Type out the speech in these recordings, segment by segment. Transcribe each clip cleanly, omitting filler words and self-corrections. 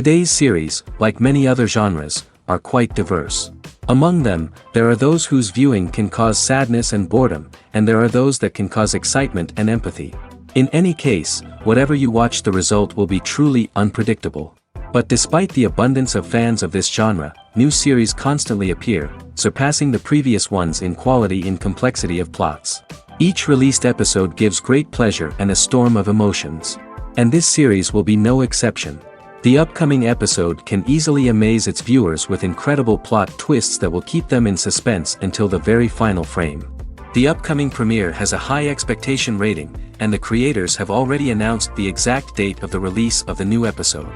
Today's series, like many other genres, are quite diverse. Among them, there are those whose viewing can cause sadness and boredom, and there are those that can cause excitement and empathy. In any case, whatever you watch, the result will be truly unpredictable. But despite the abundance of fans of this genre, new series constantly appear, surpassing the previous ones in quality and complexity of plots. Each released episode gives great pleasure and a storm of emotions. And this series will be no exception. The upcoming episode can easily amaze its viewers with incredible plot twists that will keep them in suspense until the very final frame. The upcoming premiere has a high expectation rating, and the creators have already announced the exact date of the release of the new episode.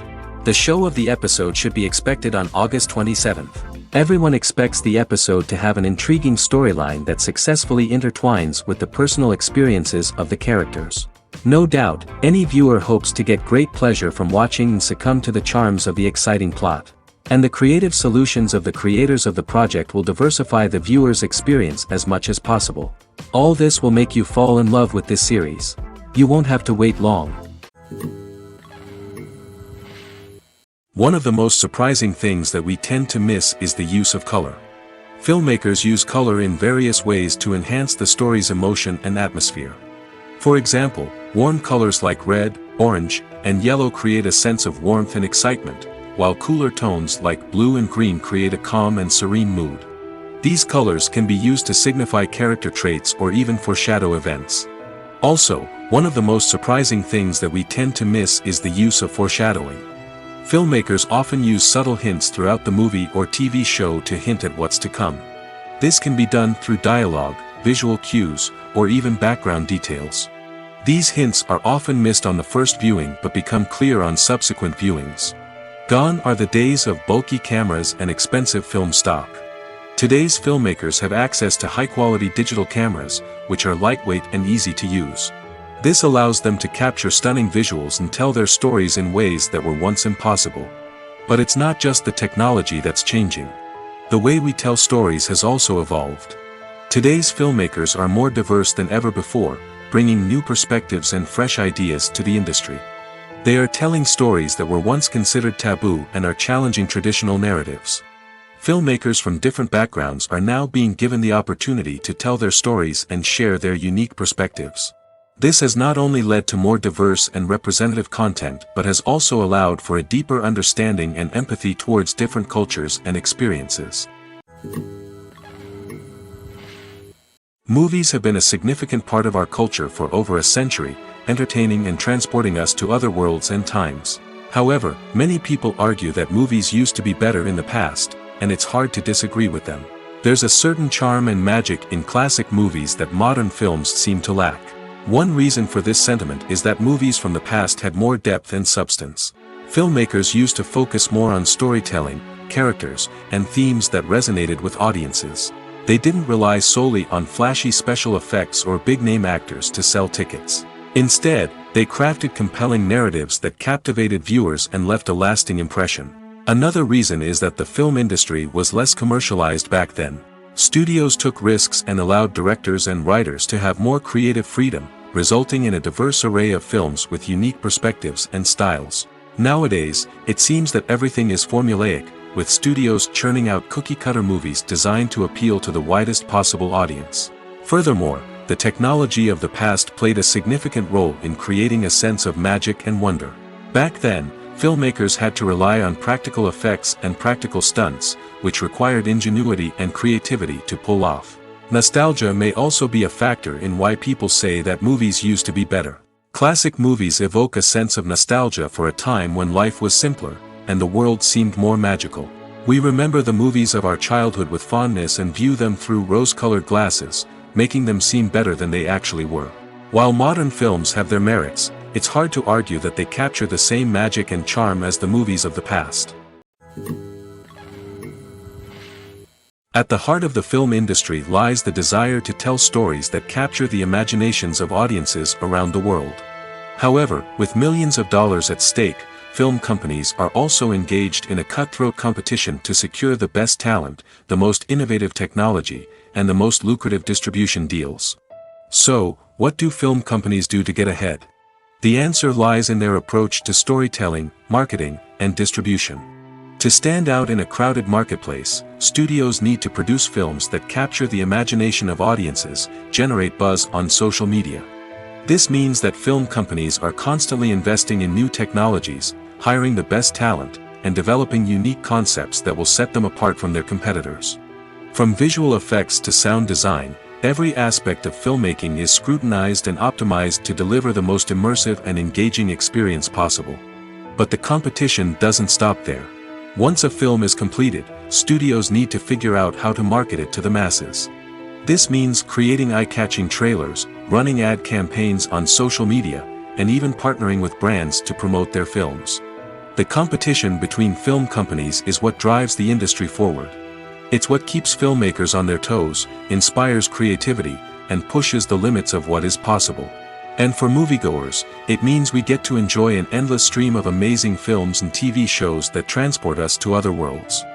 The show of the episode should be expected on August 27th. Everyone expects the episode to have an intriguing storyline that successfully intertwines with the personal experiences of the characters. No doubt, any viewer hopes to get great pleasure from watching and succumb to the charms of the exciting plot. And the creative solutions of the creators of the project will diversify the viewer's experience as much as possible. All this will make you fall in love with this series. You won't have to wait long. One of the most surprising things that we tend to miss is the use of color. Filmmakers use color in various ways to enhance the story's emotion and atmosphere. For example, warm colors like red, orange, and yellow create a sense of warmth and excitement, while cooler tones like blue and green create a calm and serene mood. These colors can be used to signify character traits or even foreshadow events. Also, one of the most surprising things that we tend to miss is the use of foreshadowing. Filmmakers often use subtle hints throughout the movie or TV show to hint at what's to come. This can be done through dialogue, visual cues, or even background details. These hints are often missed on the first viewing but become clear on subsequent viewings. Gone are the days of bulky cameras and expensive film stock. Today's filmmakers have access to high-quality digital cameras, which are lightweight and easy to use. This allows them to capture stunning visuals and tell their stories in ways that were once impossible. But it's not just the technology that's changing. The way we tell stories has also evolved. Today's filmmakers are more diverse than ever before, bringing new perspectives and fresh ideas to the industry. They are telling stories that were once considered taboo and are challenging traditional narratives. Filmmakers from different backgrounds are now being given the opportunity to tell their stories and share their unique perspectives. This has not only led to more diverse and representative content but has also allowed for a deeper understanding and empathy towards different cultures and experiences. Movies have been a significant part of our culture for over a century, entertaining and transporting us to other worlds and times. However, many people argue that movies used to be better in the past, and it's hard to disagree with them. There's a certain charm and magic in classic movies that modern films seem to lack. One reason for this sentiment is that movies from the past had more depth and substance. Filmmakers used to focus more on storytelling, characters, and themes that resonated with audiences. They didn't rely solely on flashy special effects or big-name actors to sell tickets. Instead, they crafted compelling narratives that captivated viewers and left a lasting impression. Another reason is that the film industry was less commercialized back then. Studios took risks and allowed directors and writers to have more creative freedom, resulting in a diverse array of films with unique perspectives and styles. Nowadays, it seems that everything is formulaic, with studios churning out cookie-cutter movies designed to appeal to the widest possible audience. Furthermore, the technology of the past played a significant role in creating a sense of magic and wonder. Back then, filmmakers had to rely on practical effects and practical stunts, which required ingenuity and creativity to pull off. Nostalgia may also be a factor in why people say that movies used to be better. Classic movies evoke a sense of nostalgia for a time when life was simpler, and the world seemed more magical. We remember the movies of our childhood with fondness and view them through rose-colored glasses, making them seem better than they actually were. While modern films have their merits, it's hard to argue that they capture the same magic and charm as the movies of the past. At the heart of the film industry lies the desire to tell stories that capture the imaginations of audiences around the world. However, with millions of dollars at stake, film companies are also engaged in a cutthroat competition to secure the best talent, the most innovative technology, and the most lucrative distribution deals. So, what do film companies do to get ahead? The answer lies in their approach to storytelling, marketing, and distribution. To stand out in a crowded marketplace, studios need to produce films that capture the imagination of audiences, generate buzz on social media. This means that film companies are constantly investing in new technologies, hiring the best talent, and developing unique concepts that will set them apart from their competitors. From visual effects to sound design, every aspect of filmmaking is scrutinized and optimized to deliver the most immersive and engaging experience possible. But the competition doesn't stop there. Once a film is completed, studios need to figure out how to market it to the masses. This means creating eye-catching trailers, running ad campaigns on social media, and even partnering with brands to promote their films. The competition between film companies is what drives the industry forward. It's what keeps filmmakers on their toes, inspires creativity, and pushes the limits of what is possible. And for moviegoers, it means we get to enjoy an endless stream of amazing films and TV shows that transport us to other worlds.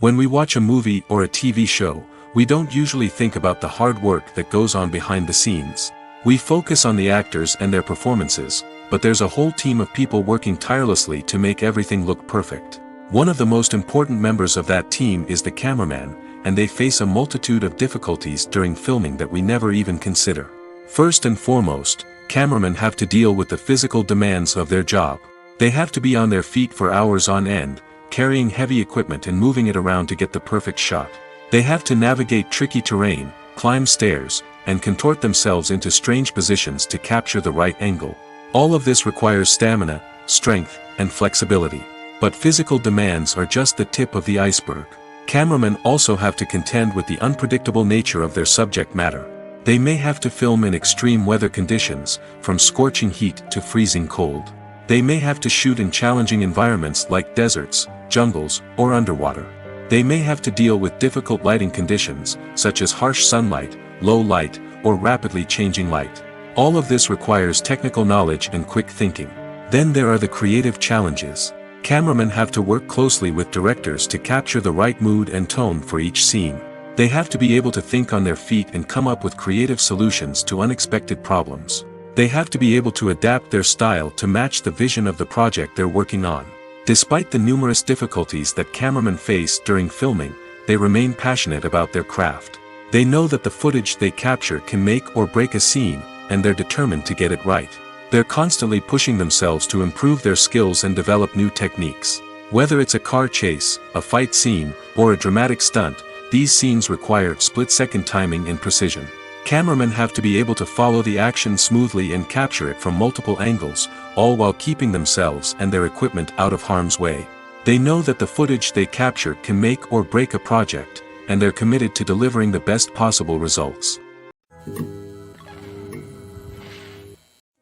When we watch a movie or a TV show, we don't usually think about the hard work that goes on behind the scenes. We focus on the actors and their performances, but there's a whole team of people working tirelessly to make everything look perfect. One of the most important members of that team is the cameraman, and they face a multitude of difficulties during filming that we never even consider. First and foremost, cameramen have to deal with the physical demands of their job. They have to be on their feet for hours on end, carrying heavy equipment and moving it around to get the perfect shot. They have to navigate tricky terrain, climb stairs, and contort themselves into strange positions to capture the right angle. All of this requires stamina, strength, and flexibility. But physical demands are just the tip of the iceberg. Cameramen also have to contend with the unpredictable nature of their subject matter. They may have to film in extreme weather conditions, from scorching heat to freezing cold. They may have to shoot in challenging environments like deserts, jungles, or underwater. They may have to deal with difficult lighting conditions, such as harsh sunlight, low light, or rapidly changing light. All of this requires technical knowledge and quick thinking. Then there are the creative challenges. Cameramen have to work closely with directors to capture the right mood and tone for each scene. They have to be able to think on their feet and come up with creative solutions to unexpected problems. They have to be able to adapt their style to match the vision of the project they're working on. Despite the numerous difficulties that cameramen face during filming, they remain passionate about their craft. They know that the footage they capture can make or break a scene, and they're determined to get it right. They're constantly pushing themselves to improve their skills and develop new techniques. Whether it's a car chase, a fight scene, or a dramatic stunt, these scenes require split-second timing and precision. Cameramen have to be able to follow the action smoothly and capture it from multiple angles, all while keeping themselves and their equipment out of harm's way. They know that the footage they capture can make or break a project, and they're committed to delivering the best possible results.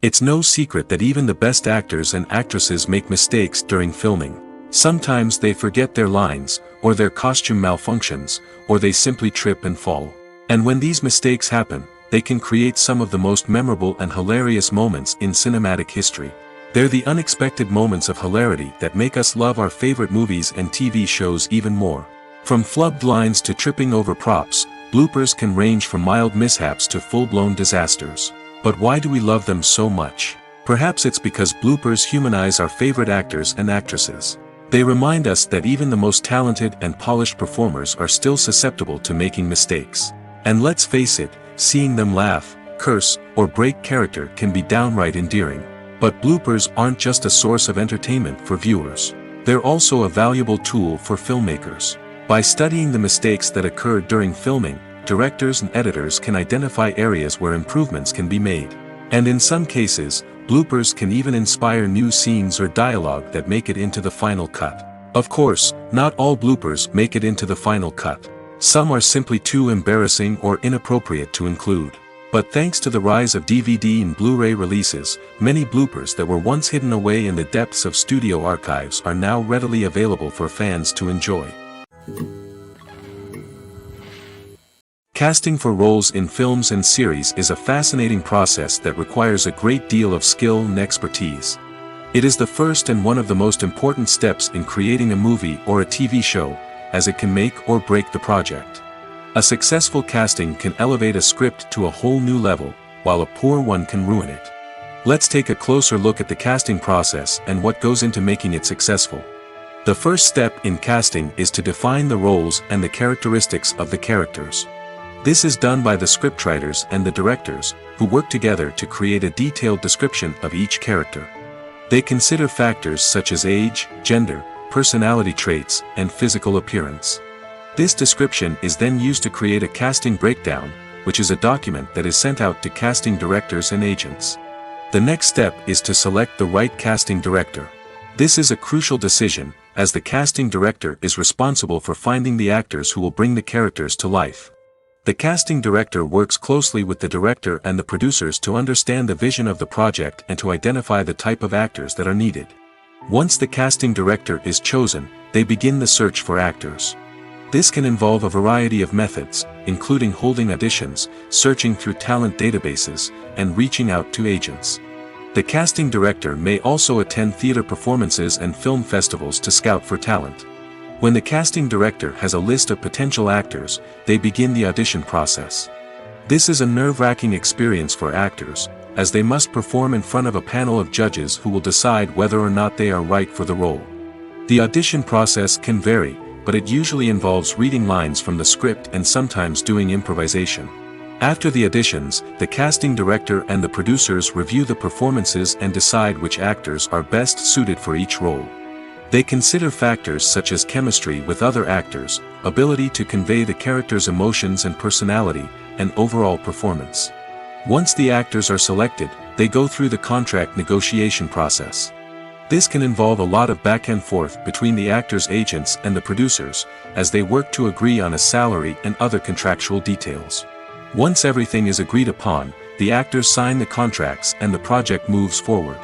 It's no secret that even the best actors and actresses make mistakes during filming. Sometimes they forget their lines, or their costume malfunctions, or they simply trip and fall. And when these mistakes happen, they can create some of the most memorable and hilarious moments in cinematic history. They're the unexpected moments of hilarity that make us love our favorite movies and TV shows even more. From flubbed lines to tripping over props, bloopers can range from mild mishaps to full-blown disasters. But why do we love them so much? Perhaps it's because bloopers humanize our favorite actors and actresses. They remind us that even the most talented and polished performers are still susceptible to making mistakes. And let's face it, seeing them laugh, curse, or break character can be downright endearing. But bloopers aren't just a source of entertainment for viewers. They're also a valuable tool for filmmakers. By studying the mistakes that occur during filming, directors and editors can identify areas where improvements can be made. And in some cases, bloopers can even inspire new scenes or dialogue that make it into the final cut. Of course, not all bloopers make it into the final cut. Some are simply too embarrassing or inappropriate to include. But thanks to the rise of DVD and Blu-ray releases, many bloopers that were once hidden away in the depths of studio archives are now readily available for fans to enjoy. Casting for roles in films and series is a fascinating process that requires a great deal of skill and expertise. It is the first and one of the most important steps in creating a movie or a TV show, as it can make or break the project. A successful casting can elevate a script to a whole new level, while a poor one can ruin it. Let's take a closer look at the casting process and what goes into making it successful. The first step in casting is to define the roles and the characteristics of the characters. This is done by the scriptwriters and the directors, who work together to create a detailed description of each character. They consider factors such as age, gender, personality traits, and physical appearance. This description is then used to create a casting breakdown, which is a document that is sent out to casting directors and agents. The next step is to select the right casting director. This is a crucial decision, as the casting director is responsible for finding the actors who will bring the characters to life. The casting director works closely with the director and the producers to understand the vision of the project and to identify the type of actors that are needed. Once the casting director is chosen, they begin the search for actors. This can involve a variety of methods, including holding auditions, searching through talent databases, and reaching out to agents. The casting director may also attend theater performances and film festivals to scout for talent. When the casting director has a list of potential actors, they begin the audition process. This is a nerve-wracking experience for actors, as they must perform in front of a panel of judges who will decide whether or not they are right for the role. The audition process can vary, but it usually involves reading lines from the script and sometimes doing improvisation. After the auditions, the casting director and the producers review the performances and decide which actors are best suited for each role. They consider factors such as chemistry with other actors, ability to convey the character's emotions and personality, and overall performance. Once the actors are selected, they go through the contract negotiation process. This can involve a lot of back and forth between the actors' agents and the producers, as they work to agree on a salary and other contractual details. Once everything is agreed upon, the actors sign the contracts and the project moves forward.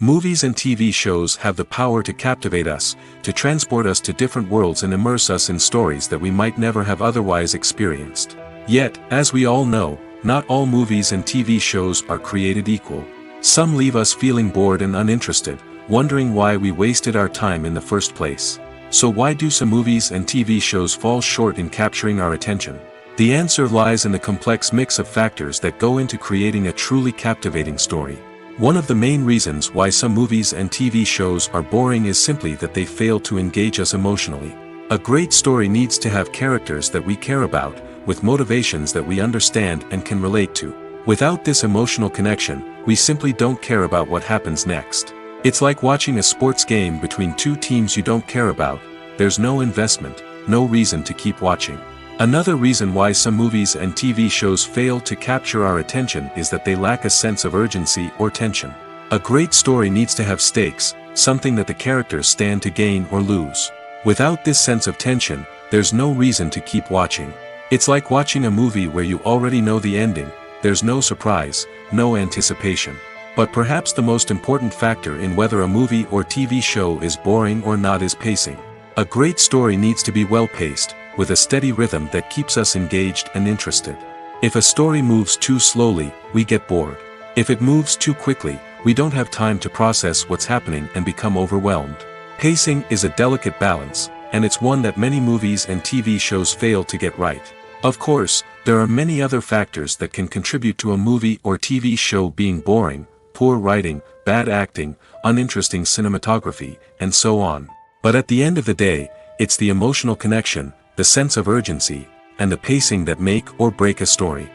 Movies and TV shows have the power to captivate us, to transport us to different worlds and immerse us in stories that we might never have otherwise experienced. Yet, as we all know, not all movies and TV shows are created equal. Some leave us feeling bored and uninterested, wondering why we wasted our time in the first place. So why do some movies and TV shows fall short in capturing our attention? The answer lies in the complex mix of factors that go into creating a truly captivating story. One of the main reasons why some movies and TV shows are boring is simply that they fail to engage us emotionally. A great story needs to have characters that we care about, with motivations that we understand and can relate to. Without this emotional connection, we simply don't care about what happens next. It's like watching a sports game between two teams you don't care about. There's no investment, no reason to keep watching. Another reason why some movies and TV shows fail to capture our attention is that they lack a sense of urgency or tension. A great story needs to have stakes, something that the characters stand to gain or lose. Without this sense of tension, there's no reason to keep watching. It's like watching a movie where you already know the ending. There's no surprise, no anticipation. But perhaps the most important factor in whether a movie or TV show is boring or not is pacing. A great story needs to be well-paced, with a steady rhythm that keeps us engaged and interested. If a story moves too slowly, we get bored. If it moves too quickly, we don't have time to process what's happening and become overwhelmed. Pacing is a delicate balance, and it's one that many movies and TV shows fail to get right. Of course, there are many other factors that can contribute to a movie or TV show being boring: poor writing, bad acting, uninteresting cinematography, and so on. But at the end of the day, it's the emotional connection, the sense of urgency, and the pacing that make or break a story.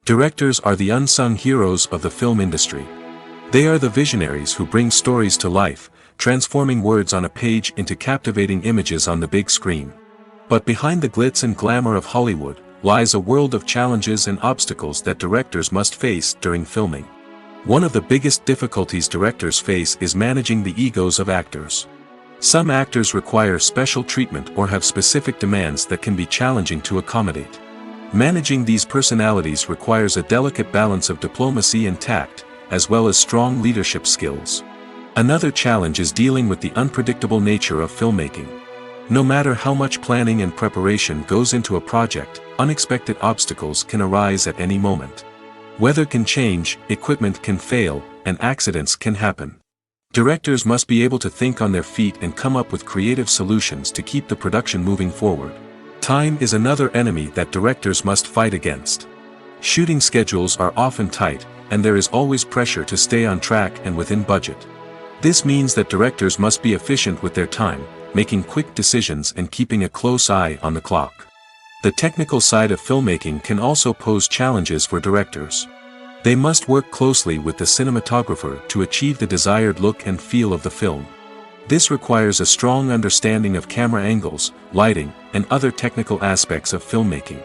Directors are the unsung heroes of the film industry. They are the visionaries who bring stories to life, transforming words on a page into captivating images on the big screen. But behind the glitz and glamour of Hollywood lies a world of challenges and obstacles that directors must face during filming. One of the biggest difficulties directors face is managing the egos of actors. Some actors require special treatment or have specific demands that can be challenging to accommodate. Managing these personalities requires a delicate balance of diplomacy and tact, as well as strong leadership skills. Another challenge is dealing with the unpredictable nature of filmmaking. No matter how much planning and preparation goes into a project, unexpected obstacles can arise at any moment. Weather can change, equipment can fail, and accidents can happen. Directors must be able to think on their feet and come up with creative solutions to keep the production moving forward. Time is another enemy that directors must fight against. Shooting schedules are often tight, and there is always pressure to stay on track and within budget. This means that directors must be efficient with their time, making quick decisions and keeping a close eye on the clock. The technical side of filmmaking can also pose challenges for directors. They must work closely with the cinematographer to achieve the desired look and feel of the film. This requires a strong understanding of camera angles, lighting, and other technical aspects of filmmaking.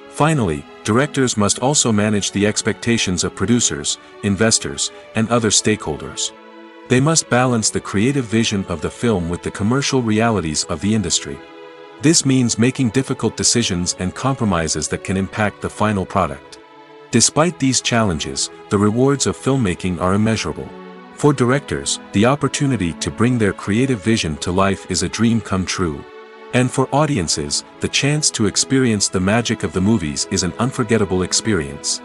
Finally, directors must also manage the expectations of producers, investors, and other stakeholders. They must balance the creative vision of the film with the commercial realities of the industry. This means making difficult decisions and compromises that can impact the final product. Despite these challenges, the rewards of filmmaking are immeasurable. For directors, the opportunity to bring their creative vision to life is a dream come true. And for audiences, the chance to experience the magic of the movies is an unforgettable experience.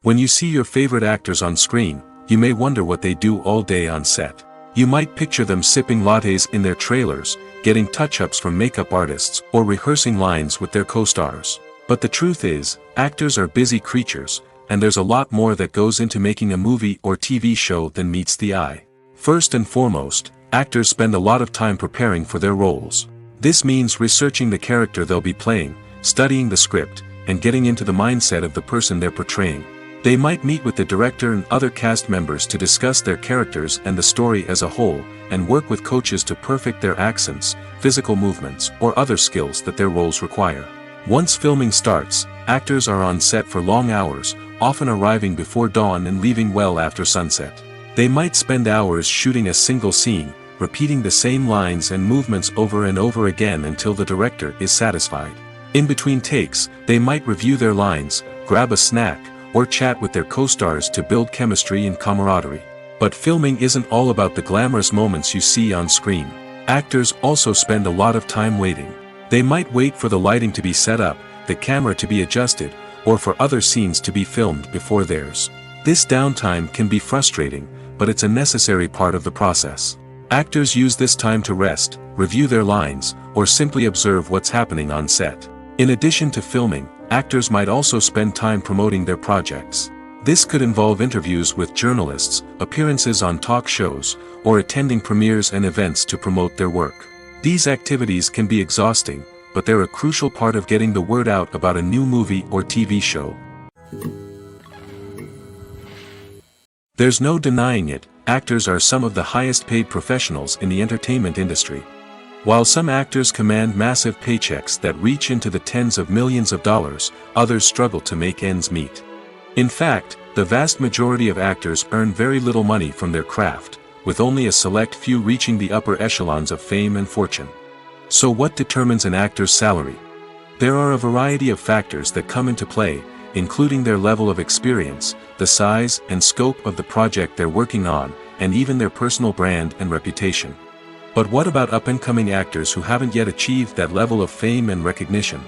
When you see your favorite actors on screen, you may wonder what they do all day on set. You might picture them sipping lattes in their trailers, getting touch-ups from makeup artists, or rehearsing lines with their co-stars. But the truth is, actors are busy creatures, and there's a lot more that goes into making a movie or TV show than meets the eye. First and foremost, actors spend a lot of time preparing for their roles. This means researching the character they'll be playing, studying the script, and getting into the mindset of the person they're portraying. They might meet with the director and other cast members to discuss their characters and the story as a whole, and work with coaches to perfect their accents, physical movements, or other skills that their roles require. Once filming starts, actors are on set for long hours, often arriving before dawn and leaving well after sunset. They might spend hours shooting a single scene, repeating the same lines and movements over and over again until the director is satisfied. In between takes, they might review their lines, grab a snack, or chat with their co-stars to build chemistry and camaraderie. But filming isn't all about the glamorous moments you see on screen. Actors also spend a lot of time waiting. They might wait for the lighting to be set up, the camera to be adjusted, or for other scenes to be filmed before theirs. This downtime can be frustrating, but it's a necessary part of the process. Actors use this time to rest, review their lines, or simply observe what's happening on set. In addition to filming, actors might also spend time promoting their projects. This could involve interviews with journalists, appearances on talk shows, or attending premieres and events to promote their work. These activities can be exhausting, but they're a crucial part of getting the word out about a new movie or TV show. There's no denying it, actors are some of the highest paid professionals in the entertainment industry. While some actors command massive paychecks that reach into the tens of millions of dollars, others struggle to make ends meet. In fact, the vast majority of actors earn very little money from their craft, with only a select few reaching the upper echelons of fame and fortune. So what determines an actor's salary? There are a variety of factors that come into play, including their level of experience, the size and scope of the project they're working on, and even their personal brand and reputation. But what about up-and-coming actors who haven't yet achieved that level of fame and recognition?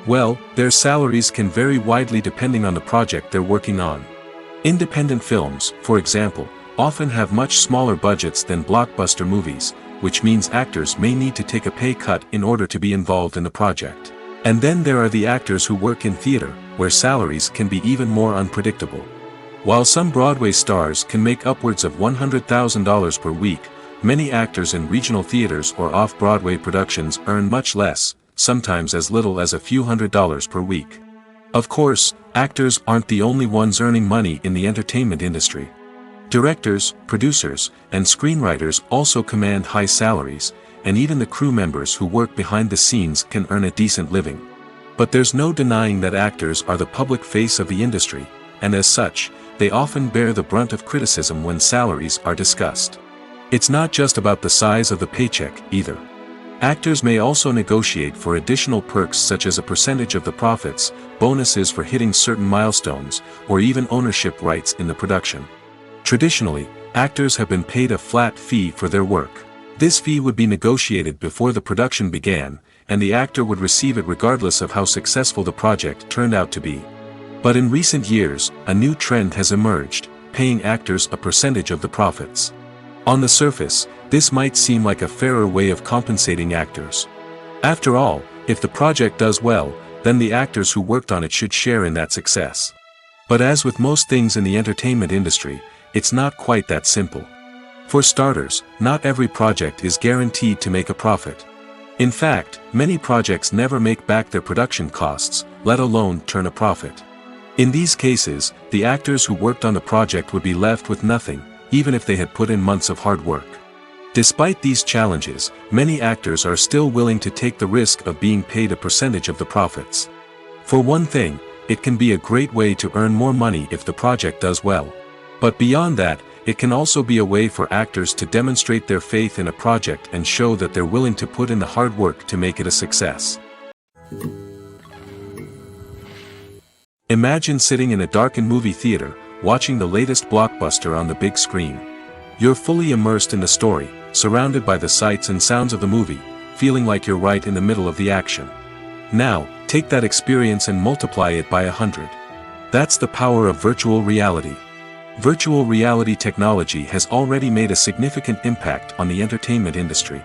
Well, their salaries can vary widely depending on the project they're working on. Independent films, for example, often have much smaller budgets than blockbuster movies, which means actors may need to take a pay cut in order to be involved in the project. And then there are the actors who work in theater, where salaries can be even more unpredictable. While some Broadway stars can make upwards of $100,000 per week, many actors in regional theaters or off-Broadway productions earn much less, sometimes as little as a few $100s per week. Of course, actors aren't the only ones earning money in the entertainment industry. Directors, producers, and screenwriters also command high salaries, and even the crew members who work behind the scenes can earn a decent living. But there's no denying that actors are the public face of the industry, and as such, they often bear the brunt of criticism when salaries are discussed. It's not just about the size of the paycheck, either. Actors may also negotiate for additional perks such as a percentage of the profits, bonuses for hitting certain milestones, or even ownership rights in the production. Traditionally, actors have been paid a flat fee for their work. This fee would be negotiated before the production began, and the actor would receive it regardless of how successful the project turned out to be. But in recent years, a new trend has emerged. paying actors a percentage of the profits. On the surface, this might seem like a fairer way of compensating actors. After all, if the project does well, then the actors who worked on it should share in that success. But as with most things in the entertainment industry, it's not quite that simple. For starters, not every project is guaranteed to make a profit. In fact, many projects never make back their production costs, let alone turn a profit. In these cases, the actors who worked on the project would be left with nothing, even if they had put in months of hard work. Despite these challenges, many actors are still willing to take the risk of being paid a percentage of the profits. For one thing, it can be a great way to earn more money if the project does well. But beyond that, it can also be a way for actors to demonstrate their faith in a project and show that they're willing to put in the hard work to make it a success. Imagine sitting in a darkened movie theater, watching the latest blockbuster on the big screen. You're fully immersed in the story, surrounded by the sights and sounds of the movie, feeling like you're right in the middle of the action. Now, take that experience and multiply it by 100. That's the power of virtual reality. Virtual reality technology has already made a significant impact on the entertainment industry.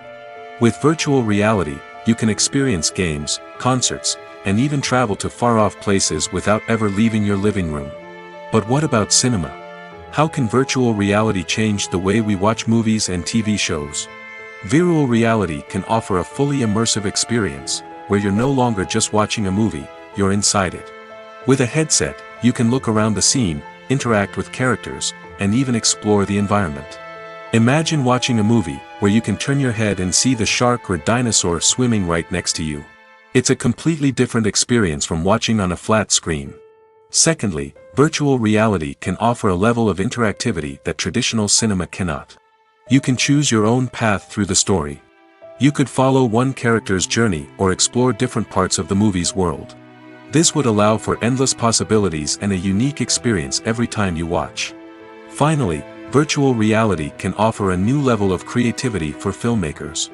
With virtual reality, you can experience games, concerts, and even travel to far-off places without ever leaving your living room. But what about cinema? How can virtual reality change the way we watch movies and TV shows? Virtual reality can offer a fully immersive experience, where you're no longer just watching a movie, you're inside it. With a headset, you can look around the scene, interact with characters, and even explore the environment. Imagine watching a movie where you can turn your head and see the shark or dinosaur swimming right next to you. It's a completely different experience from watching on a flat screen. Secondly, virtual reality can offer a level of interactivity that traditional cinema cannot. You can choose your own path through the story. You could follow one character's journey or explore different parts of the movie's world. This would allow for endless possibilities and a unique experience every time you watch. Finally, virtual reality can offer a new level of creativity for filmmakers.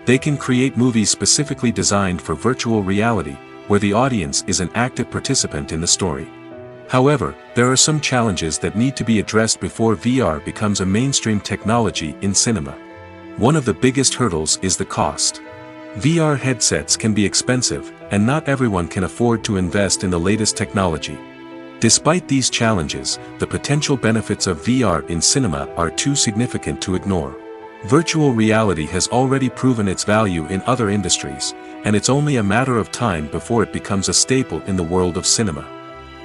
They can create movies specifically designed for virtual reality, where the audience is an active participant in the story. However, there are some challenges that need to be addressed before VR becomes a mainstream technology in cinema. One of the biggest hurdles is the cost. VR headsets can be expensive, and not everyone can afford to invest in the latest technology. Despite these challenges, the potential benefits of VR in cinema are too significant to ignore. Virtual reality has already proven its value in other industries, and it's only a matter of time before it becomes a staple in the world of cinema.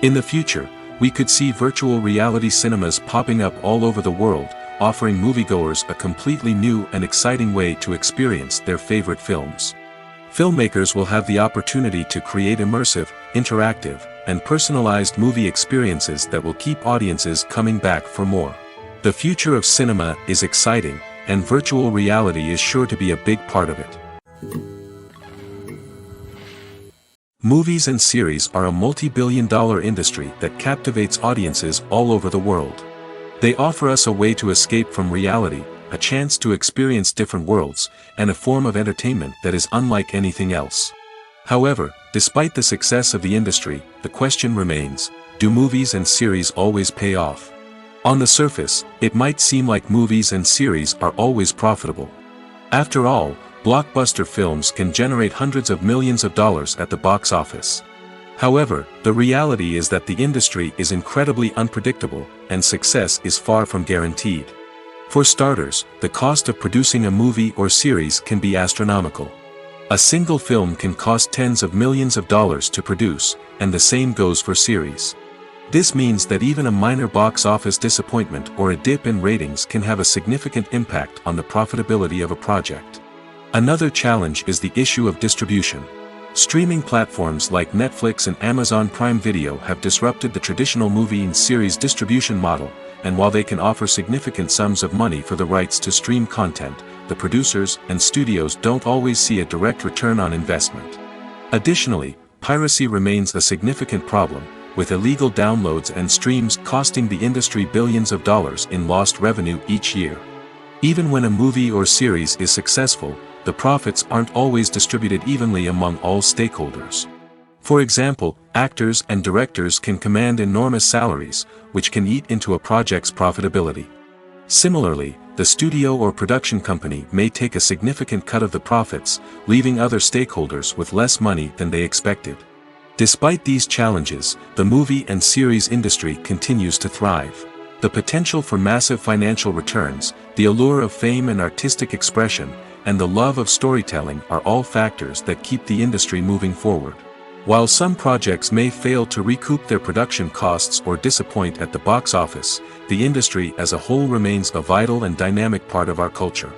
In the future, we could see virtual reality cinemas popping up all over the world, offering moviegoers a completely new and exciting way to experience their favorite films. Filmmakers will have the opportunity to create immersive, interactive, and personalized movie experiences that will keep audiences coming back for more. The future of cinema is exciting, and virtual reality is sure to be a big part of it. Movies and series are a multi-billion-dollar industry that captivates audiences all over the world. They offer us a way to escape from reality, a chance to experience different worlds, and a form of entertainment that is unlike anything else. However, despite the success of the industry, the question remains, do movies and series always pay off? On the surface, it might seem like movies and series are always profitable. After all, blockbuster films can generate hundreds of millions of dollars at the box office. However, the reality is that the industry is incredibly unpredictable, and success is far from guaranteed. For starters, the cost of producing a movie or series can be astronomical. A single film can cost tens of millions of dollars to produce, and the same goes for series. This means that even a minor box office disappointment or a dip in ratings can have a significant impact on the profitability of a project. Another challenge is the issue of distribution. Streaming platforms like Netflix and Amazon Prime Video have disrupted the traditional movie and series distribution model, and while they can offer significant sums of money for the rights to stream content, the producers and studios don't always see a direct return on investment. Additionally, piracy remains a significant problem, with illegal downloads and streams costing the industry billions of dollars in lost revenue each year. Even when a movie or series is successful, the profits aren't always distributed evenly among all stakeholders. For example, actors and directors can command enormous salaries, which can eat into a project's profitability. Similarly, the studio or production company may take a significant cut of the profits, leaving other stakeholders with less money than they expected. Despite these challenges, the movie and series industry continues to thrive. The potential for massive financial returns, the allure of fame and artistic expression, and the love of storytelling are all factors that keep the industry moving forward. While some projects may fail to recoup their production costs or disappoint at the box office, the industry as a whole remains a vital and dynamic part of our culture.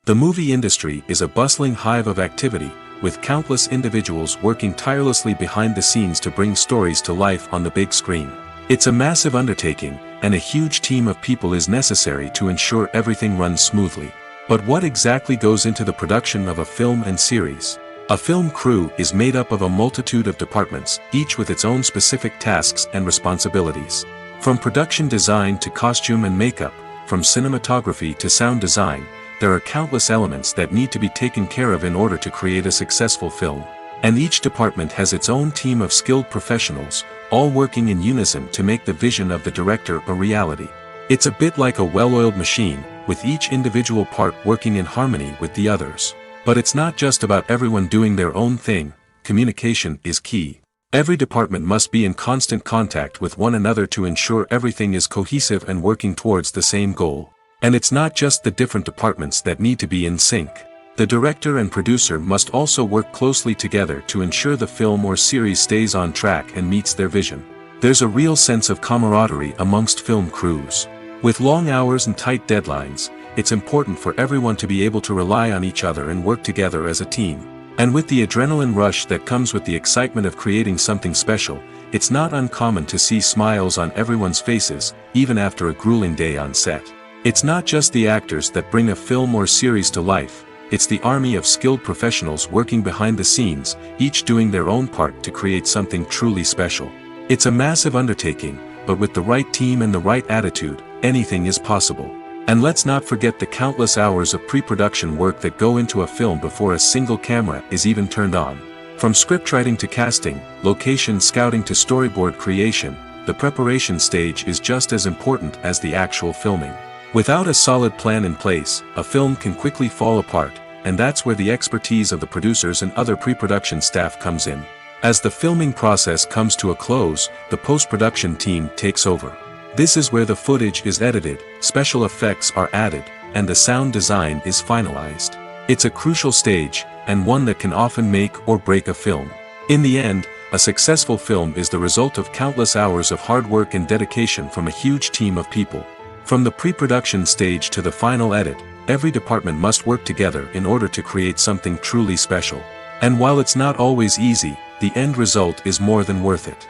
The movie industry is a bustling hive of activity, with countless individuals working tirelessly behind the scenes to bring stories to life on the big screen. It's a massive undertaking, and a huge team of people is necessary to ensure everything runs smoothly. But what exactly goes into the production of a film and series? A film crew is made up of a multitude of departments, each with its own specific tasks and responsibilities. From production design to costume and makeup, from cinematography to sound design, there are countless elements that need to be taken care of in order to create a successful film. And each department has its own team of skilled professionals, all working in unison to make the vision of the director a reality. It's a bit like a well-oiled machine, with each individual part working in harmony with the others. But it's not just about everyone doing their own thing. Communication is key. Every department must be in constant contact with one another to ensure everything is cohesive and working towards the same goal. And it's not just the different departments that need to be in sync. The director and producer must also work closely together to ensure the film or series stays on track and meets their vision. There's a real sense of camaraderie amongst film crews. With long hours and tight deadlines, it's important for everyone to be able to rely on each other and work together as a team. And with the adrenaline rush that comes with the excitement of creating something special, it's not uncommon to see smiles on everyone's faces, even after a grueling day on set. It's not just the actors that bring a film or series to life, it's the army of skilled professionals working behind the scenes, each doing their own part to create something truly special. It's a massive undertaking, but with the right team and the right attitude, anything is possible. And let's not forget the countless hours of pre-production work that go into a film before a single camera is even turned on. From scriptwriting to casting, location scouting to storyboard creation, the preparation stage is just as important as the actual filming. Without a solid plan in place, a film can quickly fall apart, and that's where the expertise of the producers and other pre-production staff comes in. As the filming process comes to a close, the post-production team takes over. This is where the footage is edited, special effects are added, and the sound design is finalized. It's a crucial stage, and one that can often make or break a film. In the end, a successful film is the result of countless hours of hard work and dedication from a huge team of people. From the pre-production stage to the final edit, every department must work together in order to create something truly special. And while it's not always easy, the end result is more than worth it.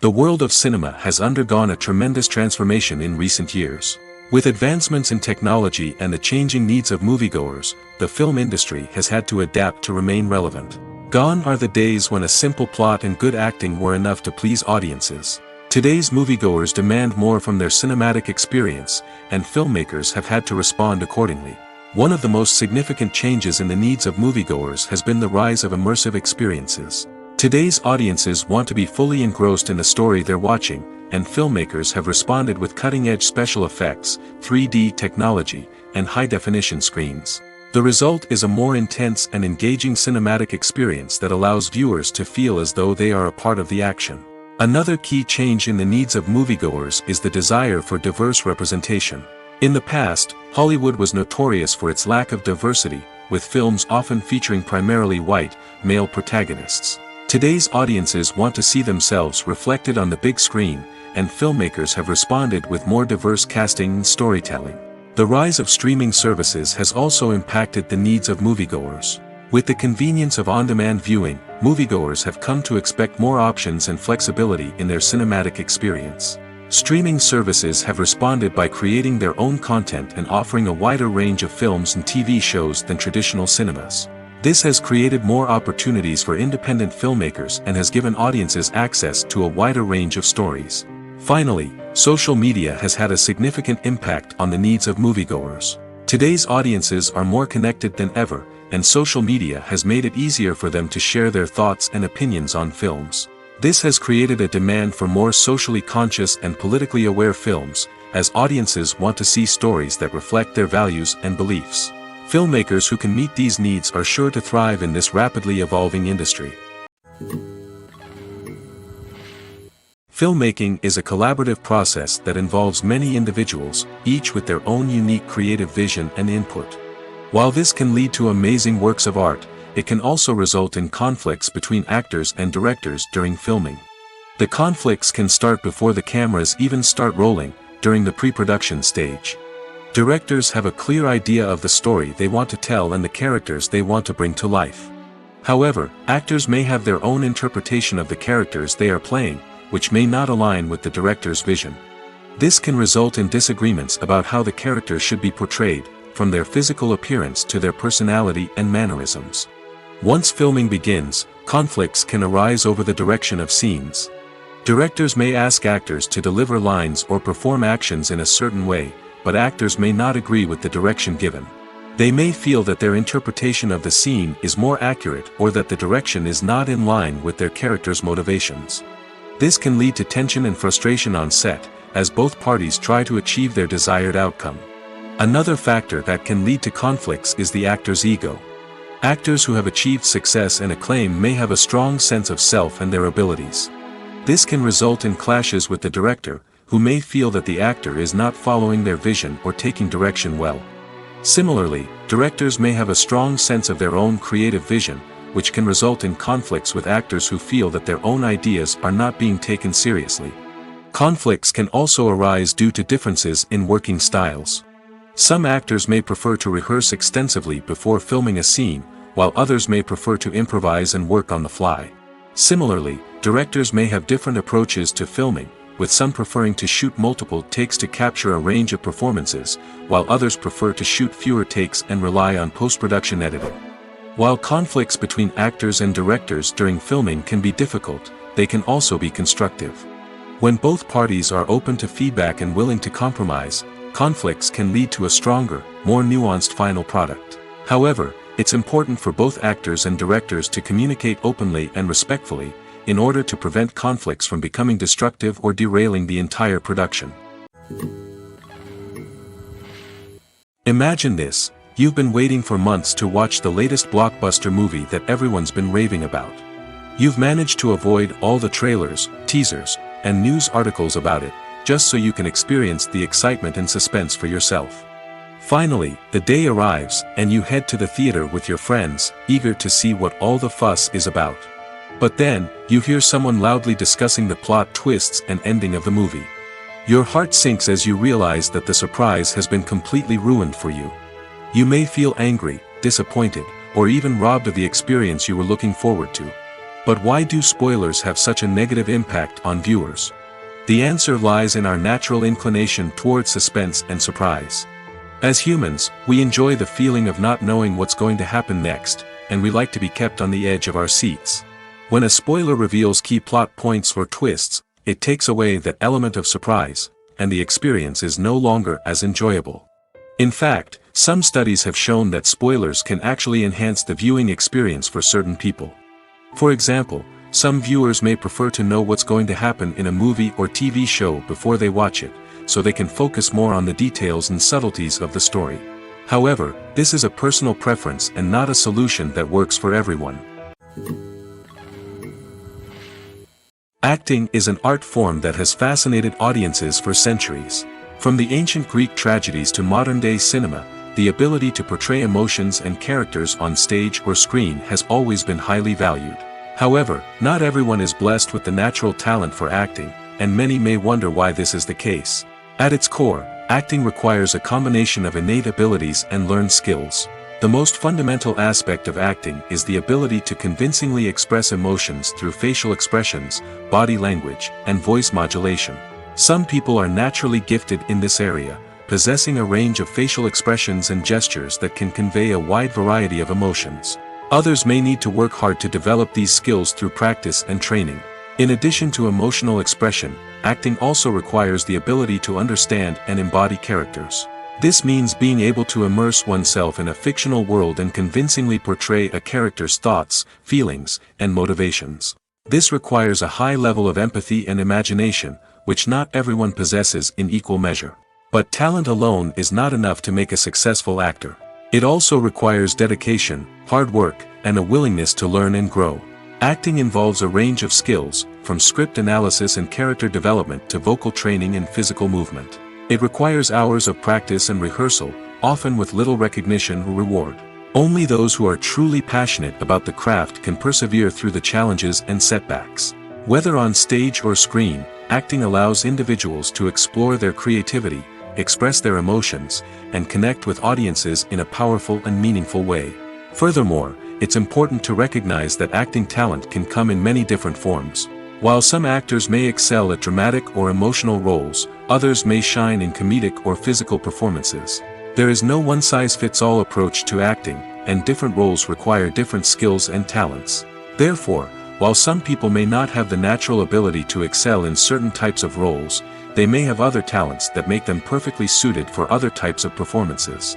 The world of cinema has undergone a tremendous transformation in recent years. With advancements in technology and the changing needs of moviegoers, the film industry has had to adapt to remain relevant. Gone are the days when a simple plot and good acting were enough to please audiences. Today's moviegoers demand more from their cinematic experience, and filmmakers have had to respond accordingly. One of the most significant changes in the needs of moviegoers has been the rise of immersive experiences. Today's audiences want to be fully engrossed in the story they're watching, and filmmakers have responded with cutting-edge special effects, 3D technology, and high-definition screens. The result is a more intense and engaging cinematic experience that allows viewers to feel as though they are a part of the action. Another key change in the needs of moviegoers is the desire for diverse representation. In the past, Hollywood was notorious for its lack of diversity, with films often featuring primarily white, male protagonists. Today's audiences want to see themselves reflected on the big screen, and filmmakers have responded with more diverse casting and storytelling. The rise of streaming services has also impacted the needs of moviegoers. With the convenience of on-demand viewing, moviegoers have come to expect more options and flexibility in their cinematic experience. Streaming services have responded by creating their own content and offering a wider range of films and TV shows than traditional cinemas. This has created more opportunities for independent filmmakers and has given audiences access to a wider range of stories. Finally, social media has had a significant impact on the needs of moviegoers. Today's audiences are more connected than ever, and social media has made it easier for them to share their thoughts and opinions on films. This has created a demand for more socially conscious and politically aware films, as audiences want to see stories that reflect their values and beliefs. Filmmakers who can meet these needs are sure to thrive in this rapidly evolving industry. Filmmaking is a collaborative process that involves many individuals, each with their own unique creative vision and input. While this can lead to amazing works of art, it can also result in conflicts between actors and directors during filming. The conflicts can start before the cameras even start rolling, during the pre-production stage. Directors have a clear idea of the story they want to tell and the characters they want to bring to life. However, actors may have their own interpretation of the characters they are playing, which may not align with the director's vision. This can result in disagreements about how the characters should be portrayed, from their physical appearance to their personality and mannerisms. Once filming begins, conflicts can arise over the direction of scenes. Directors may ask actors to deliver lines or perform actions in a certain way, but actors may not agree with the direction given. They may feel that their interpretation of the scene is more accurate or that the direction is not in line with their character's motivations. This can lead to tension and frustration on set, as both parties try to achieve their desired outcome. Another factor that can lead to conflicts is the actor's ego. Actors who have achieved success and acclaim may have a strong sense of self and their abilities. This can result in clashes with the director, who may feel that the actor is not following their vision or taking direction well. Similarly, directors may have a strong sense of their own creative vision, which can result in conflicts with actors who feel that their own ideas are not being taken seriously. Conflicts can also arise due to differences in working styles. Some actors may prefer to rehearse extensively before filming a scene, while others may prefer to improvise and work on the fly. Similarly, directors may have different approaches to filming, with some preferring to shoot multiple takes to capture a range of performances, while others prefer to shoot fewer takes and rely on post-production editing. While conflicts between actors and directors during filming can be difficult, they can also be constructive. When both parties are open to feedback and willing to compromise, conflicts can lead to a stronger, more nuanced final product. However, it's important for both actors and directors to communicate openly and respectfully, in order to prevent conflicts from becoming destructive or derailing the entire production. Imagine this. You've been waiting for months to watch the latest blockbuster movie that everyone's been raving about. You've managed to avoid all the trailers, teasers, and news articles about it, just so you can experience the excitement and suspense for yourself. Finally, the day arrives, and you head to the theater with your friends, eager to see what all the fuss is about. But then, you hear someone loudly discussing the plot twists and ending of the movie. Your heart sinks as you realize that the surprise has been completely ruined for you. You may feel angry, disappointed, or even robbed of the experience you were looking forward to. But why do spoilers have such a negative impact on viewers? The answer lies in our natural inclination toward suspense and surprise. As humans, we enjoy the feeling of not knowing what's going to happen next, and we like to be kept on the edge of our seats. When a spoiler reveals key plot points or twists, it takes away that element of surprise, and the experience is no longer as enjoyable. In fact, some studies have shown that spoilers can actually enhance the viewing experience for certain people. For example, some viewers may prefer to know what's going to happen in a movie or TV show before they watch it, so they can focus more on the details and subtleties of the story. However, this is a personal preference and not a solution that works for everyone. Acting is an art form that has fascinated audiences for centuries. From the ancient Greek tragedies to modern-day cinema, the ability to portray emotions and characters on stage or screen has always been highly valued. However, not everyone is blessed with the natural talent for acting, and many may wonder why this is the case. At its core, acting requires a combination of innate abilities and learned skills. The most fundamental aspect of acting is the ability to convincingly express emotions through facial expressions, body language, and voice modulation. Some people are naturally gifted in this area, possessing a range of facial expressions and gestures that can convey a wide variety of emotions. Others may need to work hard to develop these skills through practice and training. In addition to emotional expression, acting also requires the ability to understand and embody characters. This means being able to immerse oneself in a fictional world and convincingly portray a character's thoughts, feelings, and motivations. This requires a high level of empathy and imagination, which not everyone possesses in equal measure. But talent alone is not enough to make a successful actor. It also requires dedication, hard work, and a willingness to learn and grow. Acting involves a range of skills, from script analysis and character development to vocal training and physical movement. It requires hours of practice and rehearsal, often with little recognition or reward. Only those who are truly passionate about the craft can persevere through the challenges and setbacks. Whether on stage or screen, acting allows individuals to explore their creativity, express their emotions, and connect with audiences in a powerful and meaningful way. Furthermore, it's important to recognize that acting talent can come in many different forms. While some actors may excel at dramatic or emotional roles, others may shine in comedic or physical performances. There is no one-size-fits-all approach to acting, and different roles require different skills and talents. Therefore, while some people may not have the natural ability to excel in certain types of roles, they may have other talents that make them perfectly suited for other types of performances.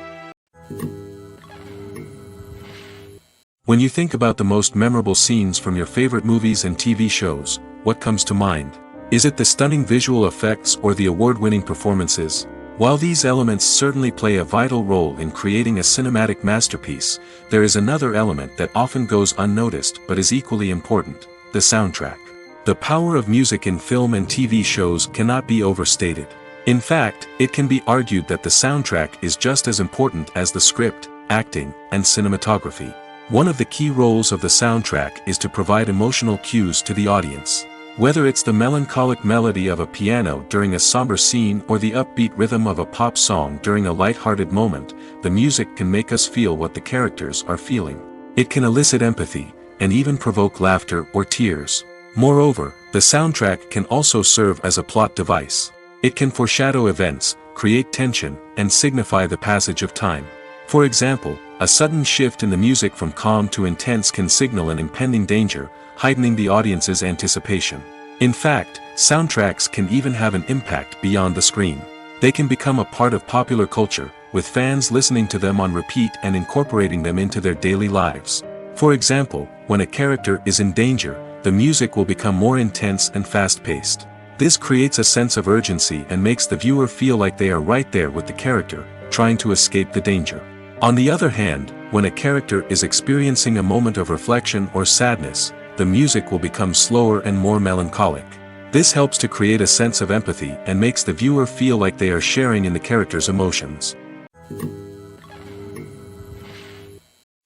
When you think about the most memorable scenes from your favorite movies and TV shows, what comes to mind? Is it the stunning visual effects or the award-winning performances? While these elements certainly play a vital role in creating a cinematic masterpiece, there is another element that often goes unnoticed but is equally important: the soundtrack. The power of music in film and TV shows cannot be overstated. In fact, it can be argued that the soundtrack is just as important as the script, acting, and cinematography. One of the key roles of the soundtrack is to provide emotional cues to the audience. Whether it's the melancholic melody of a piano during a somber scene or the upbeat rhythm of a pop song during a light-hearted moment, the music can make us feel what the characters are feeling. It can elicit empathy, and even provoke laughter or tears. Moreover, the soundtrack can also serve as a plot device. It can foreshadow events, create tension, and signify the passage of time. For example, a sudden shift in the music from calm to intense can signal an impending danger, heightening the audience's anticipation. In fact, soundtracks can even have an impact beyond the screen. They can become a part of popular culture, with fans listening to them on repeat and incorporating them into their daily lives. For example, when a character is in danger, the music will become more intense and fast-paced. This creates a sense of urgency and makes the viewer feel like they are right there with the character, trying to escape the danger. On the other hand, when a character is experiencing a moment of reflection or sadness, the music will become slower and more melancholic. This helps to create a sense of empathy and makes the viewer feel like they are sharing in the character's emotions.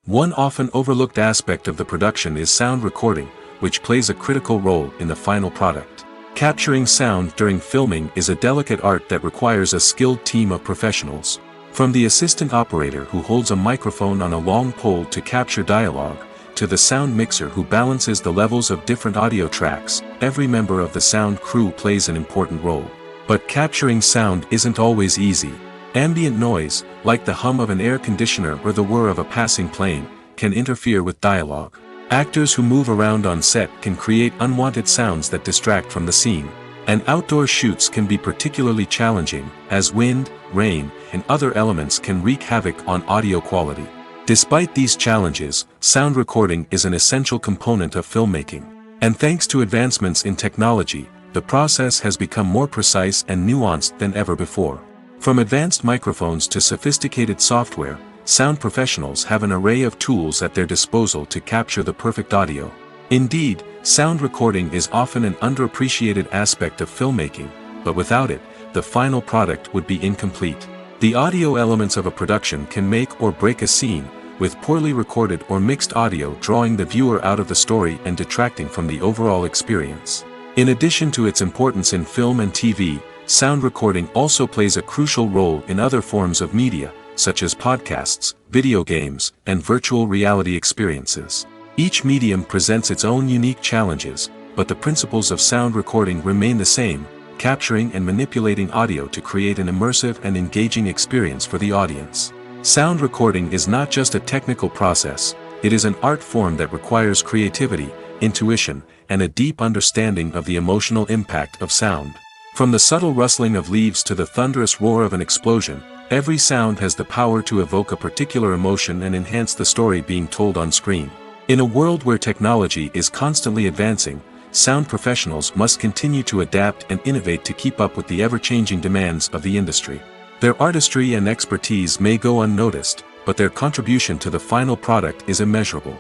One often overlooked aspect of the production is sound recording, which plays a critical role in the final product. Capturing sound during filming is a delicate art that requires a skilled team of professionals. From the assistant operator who holds a microphone on a long pole to capture dialogue, to the sound mixer who balances the levels of different audio tracks, every member of the sound crew plays an important role. But capturing sound isn't always easy. Ambient noise, like the hum of an air conditioner or the whir of a passing plane, can interfere with dialogue. Actors who move around on set can create unwanted sounds that distract from the scene. And outdoor shoots can be particularly challenging, as wind, rain, and other elements can wreak havoc on audio quality. Despite these challenges, sound recording is an essential component of filmmaking. And thanks to advancements in technology, the process has become more precise and nuanced than ever before. From advanced microphones to sophisticated software, sound professionals have an array of tools at their disposal to capture the perfect audio. Indeed, sound recording is often an underappreciated aspect of filmmaking, but without it, the final product would be incomplete. The audio elements of a production can make or break a scene, with poorly recorded or mixed audio drawing the viewer out of the story and detracting from the overall experience. In addition to its importance in film and TV, sound recording also plays a crucial role in other forms of media, such as podcasts, video games, and virtual reality experiences. Each medium presents its own unique challenges, but the principles of sound recording remain the same: capturing and manipulating audio to create an immersive and engaging experience for the audience. Sound recording is not just a technical process, it is an art form that requires creativity, intuition, and a deep understanding of the emotional impact of sound. From the subtle rustling of leaves to the thunderous roar of an explosion, Every sound has the power to evoke a particular emotion and enhance the story being told on screen. In a world where technology is constantly advancing, sound professionals must continue to adapt and innovate to keep up with the ever-changing demands of the industry. Their artistry and expertise may go unnoticed, but their contribution to the final product is immeasurable.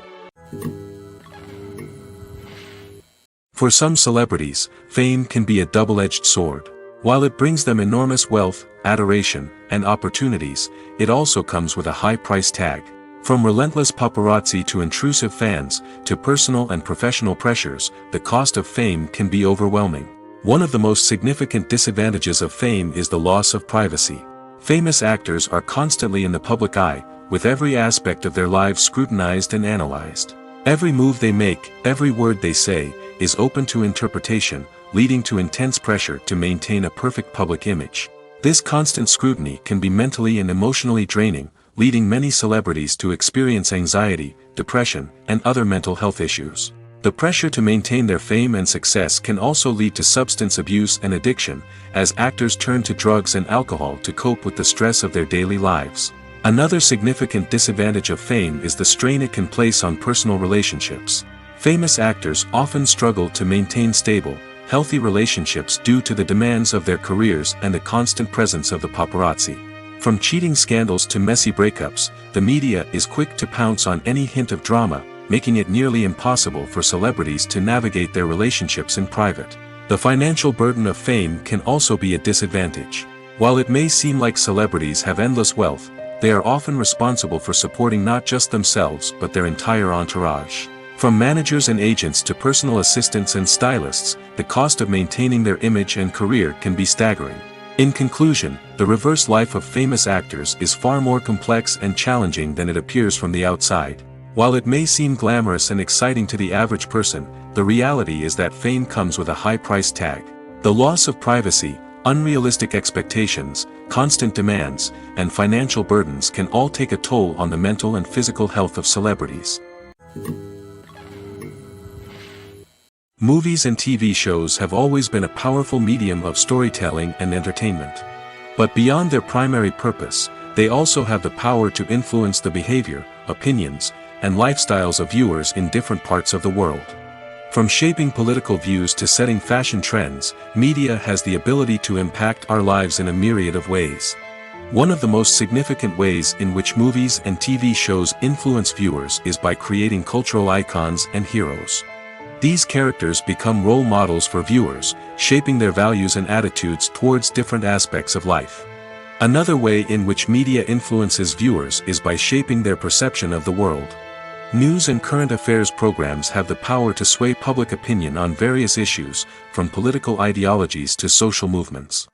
For some celebrities, fame can be a double-edged sword. While it brings them enormous wealth, adoration, and opportunities, it also comes with a high price tag. From relentless paparazzi to intrusive fans, to personal and professional pressures, the cost of fame can be overwhelming. One of the most significant disadvantages of fame is the loss of privacy. Famous actors are constantly in the public eye, with every aspect of their lives scrutinized and analyzed. Every move they make, every word they say, is open to interpretation, leading to intense pressure to maintain a perfect public image. This constant scrutiny can be mentally and emotionally draining, leading many celebrities to experience anxiety, depression, and other mental health issues. The pressure to maintain their fame and success can also lead to substance abuse and addiction, as actors turn to drugs and alcohol to cope with the stress of their daily lives. Another significant disadvantage of fame is the strain it can place on personal relationships. Famous actors often struggle to maintain stable, healthy relationships due to the demands of their careers and the constant presence of the paparazzi. From cheating scandals to messy breakups, the media is quick to pounce on any hint of drama, making it nearly impossible for celebrities to navigate their relationships in private. The financial burden of fame can also be a disadvantage. While it may seem like celebrities have endless wealth, they are often responsible for supporting not just themselves but their entire entourage. From managers and agents to personal assistants and stylists, the cost of maintaining their image and career can be staggering. In conclusion, the reverse life of famous actors is far more complex and challenging than it appears from the outside. While it may seem glamorous and exciting to the average person, the reality is that fame comes with a high price tag. The loss of privacy, unrealistic expectations, constant demands, and financial burdens can all take a toll on the mental and physical health of celebrities. Movies and TV shows have always been a powerful medium of storytelling and entertainment. But beyond their primary purpose, they also have the power to influence the behavior, opinions, and lifestyles of viewers in different parts of the world. From shaping political views to setting fashion trends, media has the ability to impact our lives in a myriad of ways. One of the most significant ways in which movies and TV shows influence viewers is by creating cultural icons and heroes. These characters become role models for viewers, shaping their values and attitudes towards different aspects of life. Another way in which media influences viewers is by shaping their perception of the world. News and current affairs programs have the power to sway public opinion on various issues, from political ideologies to social movements.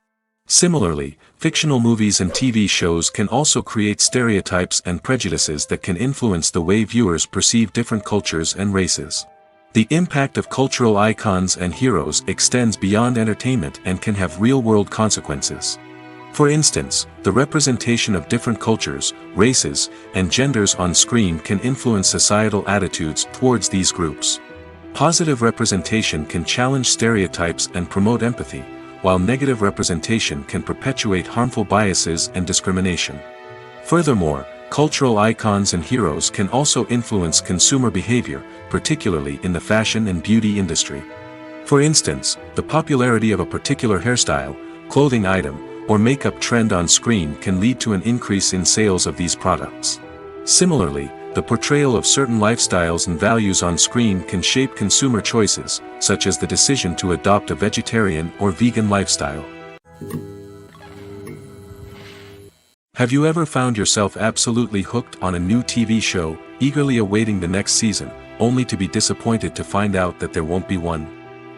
Similarly, fictional movies and TV shows can also create stereotypes and prejudices that can influence the way viewers perceive different cultures and races. The impact of cultural icons and heroes extends beyond entertainment and can have real-world consequences. For instance, the representation of different cultures, races, and genders on screen can influence societal attitudes towards these groups. Positive representation can challenge stereotypes and promote empathy, while negative representation can perpetuate harmful biases and discrimination. Furthermore, cultural icons and heroes can also influence consumer behavior, particularly in the fashion and beauty industry. For instance, the popularity of a particular hairstyle, clothing item, or makeup trend on screen can lead to an increase in sales of these products. Similarly, the portrayal of certain lifestyles and values on screen can shape consumer choices, such as the decision to adopt a vegetarian or vegan lifestyle. Have you ever found yourself absolutely hooked on a new TV show, eagerly awaiting the next season, only to be disappointed to find out that there won't be one?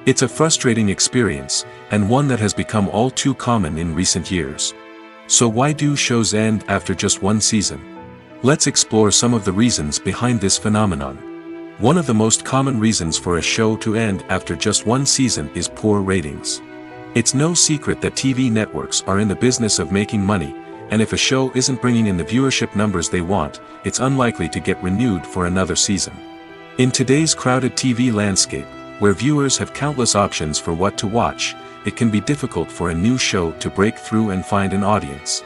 It's a frustrating experience, and one that has become all too common in recent years. So why do shows end after just one season? Let's explore some of the reasons behind this phenomenon. One of the most common reasons for a show to end after just one season is poor ratings. It's no secret that TV networks are in the business of making money, and if a show isn't bringing in the viewership numbers they want, it's unlikely to get renewed for another season. In today's crowded TV landscape, where viewers have countless options for what to watch, it can be difficult for a new show to break through and find an audience.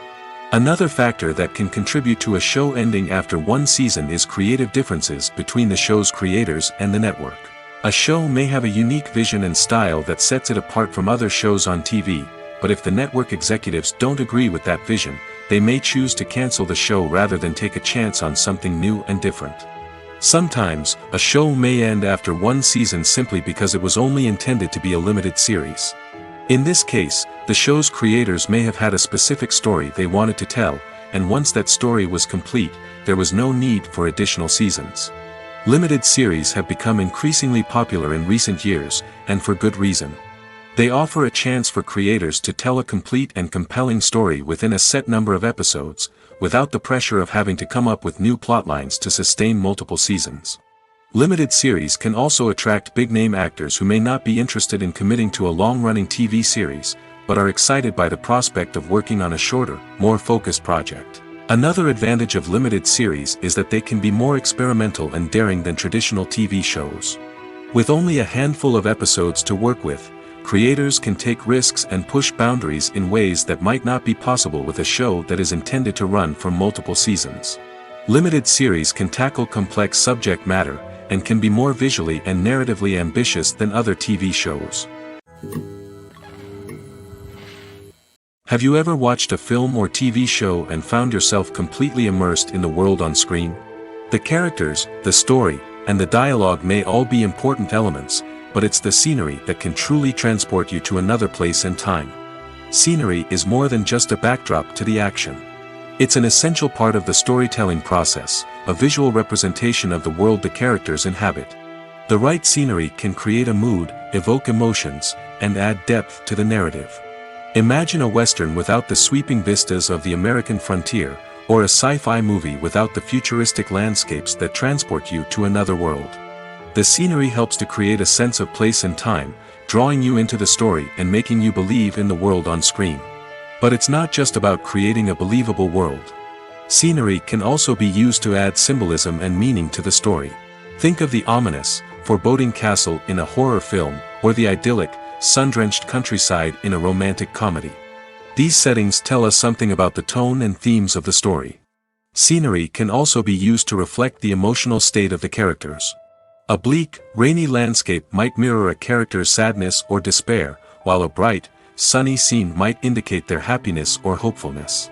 Another factor that can contribute to a show ending after one season is creative differences between the show's creators and the network. A show may have a unique vision and style that sets it apart from other shows on TV, but if the network executives don't agree with that vision, they may choose to cancel the show rather than take a chance on something new and different. Sometimes, a show may end after one season simply because it was only intended to be a limited series. In this case, the show's creators may have had a specific story they wanted to tell, and once that story was complete, there was no need for additional seasons. Limited series have become increasingly popular in recent years, and for good reason. They offer a chance for creators to tell a complete and compelling story within a set number of episodes, without the pressure of having to come up with new plotlines to sustain multiple seasons. Limited series can also attract big-name actors who may not be interested in committing to a long-running TV series, but are excited by the prospect of working on a shorter, more focused project. Another advantage of limited series is that they can be more experimental and daring than traditional TV shows. With only a handful of episodes to work with, creators can take risks and push boundaries in ways that might not be possible with a show that is intended to run for multiple seasons. Limited series can tackle complex subject matter, and can be more visually and narratively ambitious than other TV shows. Have you ever watched a film or TV show and found yourself completely immersed in the world on screen? The characters, the story, and the dialogue may all be important elements, but it's the scenery that can truly transport you to another place and time. Scenery is more than just a backdrop to the action. It's an essential part of the storytelling process, a visual representation of the world the characters inhabit. The right scenery can create a mood, evoke emotions, and add depth to the narrative. Imagine a Western without the sweeping vistas of the American frontier, or a sci-fi movie without the futuristic landscapes that transport you to another world. The scenery helps to create a sense of place and time, drawing you into the story and making you believe in the world on screen. But it's not just about creating a believable world. Scenery can also be used to add symbolism and meaning to the story. Think of the ominous, foreboding castle in a horror film, or the idyllic, sun-drenched countryside in a romantic comedy. These settings tell us something about the tone and themes of the story. Scenery can also be used to reflect the emotional state of the characters. A bleak, rainy landscape might mirror a character's sadness or despair, while a bright, sunny scene might indicate their happiness or hopefulness.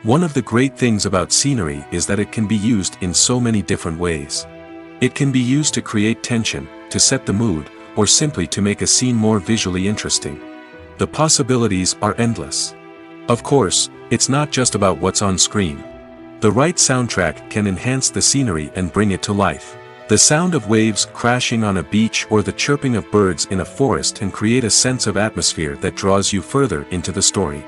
One of the great things about scenery is that it can be used in so many different ways. It can be used to create tension, to set the mood, or simply to make a scene more visually interesting. The possibilities are endless. Of course, it's not just about what's on screen. The right soundtrack can enhance the scenery and bring it to life. The sound of waves crashing on a beach or the chirping of birds in a forest can create a sense of atmosphere that draws you further into the story.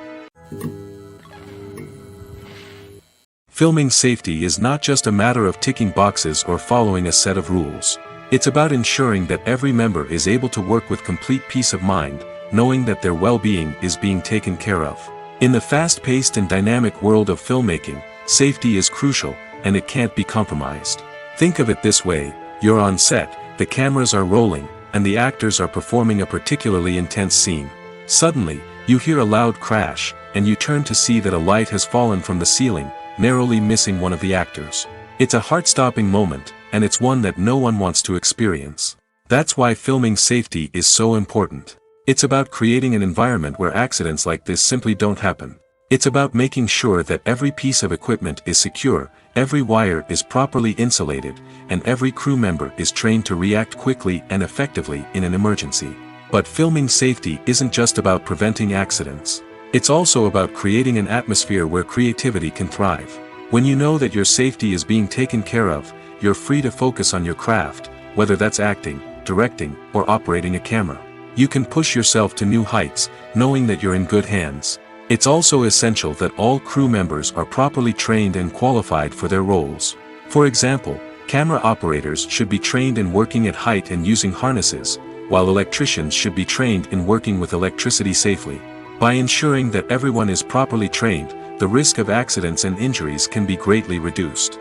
Filming safety is not just a matter of ticking boxes or following a set of rules. It's about ensuring that every member is able to work with complete peace of mind, knowing that their well-being is being taken care of. In the fast-paced and dynamic world of filmmaking, safety is crucial, and it can't be compromised. Think of it this way: you're on set, the cameras are rolling, and the actors are performing a particularly intense scene. Suddenly, you hear a loud crash, and you turn to see that a light has fallen from the ceiling, narrowly missing one of the actors. It's a heart-stopping moment, and it's one that no one wants to experience. That's why filming safety is so important. It's about creating an environment where accidents like this simply don't happen. It's about making sure that every piece of equipment is secure, every wire is properly insulated, and every crew member is trained to react quickly and effectively in an emergency. But filming safety isn't just about preventing accidents. It's also about creating an atmosphere where creativity can thrive. When you know that your safety is being taken care of, you're free to focus on your craft, whether that's acting, directing, or operating a camera. You can push yourself to new heights, knowing that you're in good hands. It's also essential that all crew members are properly trained and qualified for their roles. For example, camera operators should be trained in working at height and using harnesses, while electricians should be trained in working with electricity safely. By ensuring that everyone is properly trained, the risk of accidents and injuries can be greatly reduced.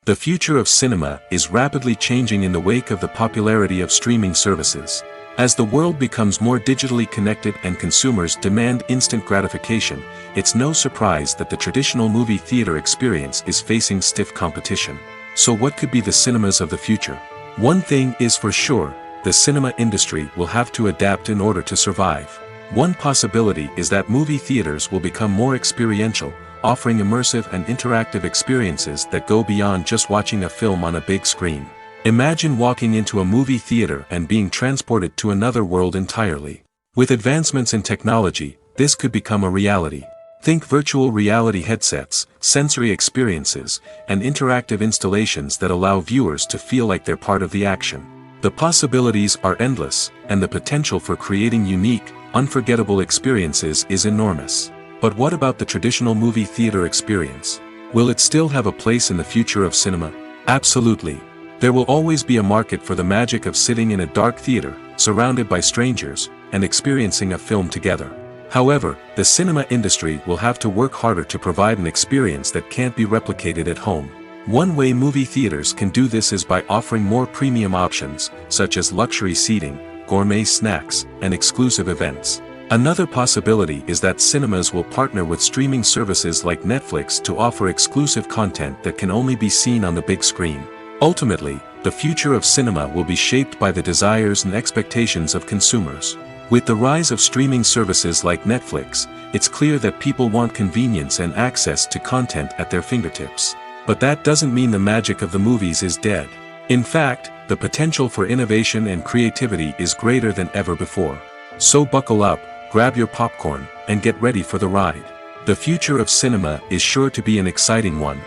The future of cinema is rapidly changing in the wake of the popularity of streaming services. As the world becomes more digitally connected and consumers demand instant gratification, it's no surprise that the traditional movie theater experience is facing stiff competition. So what could be the cinemas of the future? One thing is for sure, the cinema industry will have to adapt in order to survive. One possibility is that movie theaters will become more experiential, offering immersive and interactive experiences that go beyond just watching a film on a big screen. Imagine walking into a movie theater and being transported to another world entirely. With advancements in technology, this could become a reality. Think virtual reality headsets, sensory experiences, and interactive installations that allow viewers to feel like they're part of the action. The possibilities are endless, and the potential for creating unique, unforgettable experiences is enormous. But what about the traditional movie theater experience? Will it still have a place in the future of cinema? Absolutely. There will always be a market for the magic of sitting in a dark theater, surrounded by strangers, and experiencing a film together. However, the cinema industry will have to work harder to provide an experience that can't be replicated at home. One way movie theaters can do this is by offering more premium options, such as luxury seating, gourmet snacks, and exclusive events. Another possibility is that cinemas will partner with streaming services like Netflix to offer exclusive content that can only be seen on the big screen. Ultimately, the future of cinema will be shaped by the desires and expectations of consumers. With the rise of streaming services like Netflix, it's clear that people want convenience and access to content at their fingertips. But that doesn't mean the magic of the movies is dead. In fact, the potential for innovation and creativity is greater than ever before. So buckle up, grab your popcorn, and get ready for the ride. The future of cinema is sure to be an exciting one.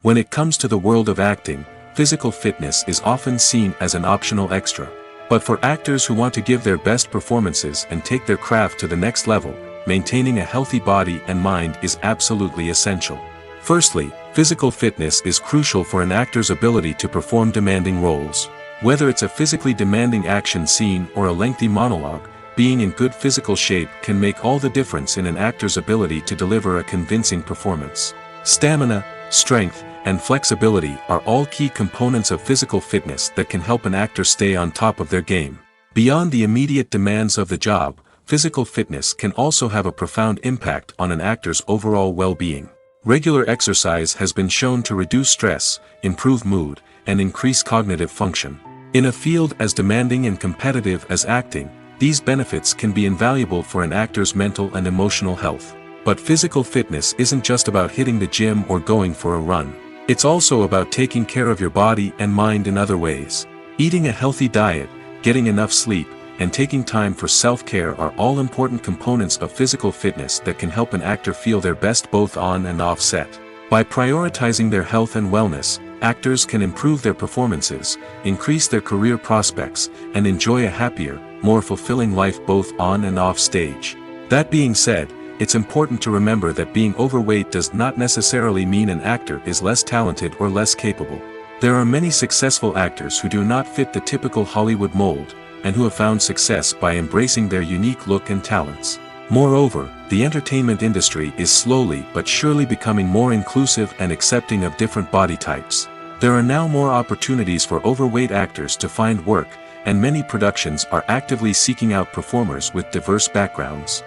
When it comes to the world of acting, physical fitness is often seen as an optional extra. But for actors who want to give their best performances and take their craft to the next level, maintaining a healthy body and mind is absolutely essential. Firstly, physical fitness is crucial for an actor's ability to perform demanding roles. Whether it's a physically demanding action scene or a lengthy monologue, being in good physical shape can make all the difference in an actor's ability to deliver a convincing performance. Stamina, strength, and flexibility are all key components of physical fitness that can help an actor stay on top of their game. Beyond the immediate demands of the job, physical fitness can also have a profound impact on an actor's overall well-being. Regular exercise has been shown to reduce stress, improve mood, and increase cognitive function. In a field as demanding and competitive as acting, these benefits can be invaluable for an actor's mental and emotional health. But physical fitness isn't just about hitting the gym or going for a run. It's also about taking care of your body and mind in other ways. Eating a healthy diet, getting enough sleep, and taking time for self-care are all important components of physical fitness that can help an actor feel their best both on and off set. By prioritizing their health and wellness, actors can improve their performances, increase their career prospects, and enjoy a happier, more fulfilling life both on and off stage. That being said, it's important to remember that being overweight does not necessarily mean an actor is less talented or less capable. There are many successful actors who do not fit the typical Hollywood mold, and who have found success by embracing their unique look and talents. Moreover, the entertainment industry is slowly but surely becoming more inclusive and accepting of different body types. There are now more opportunities for overweight actors to find work, and many productions are actively seeking out performers with diverse backgrounds.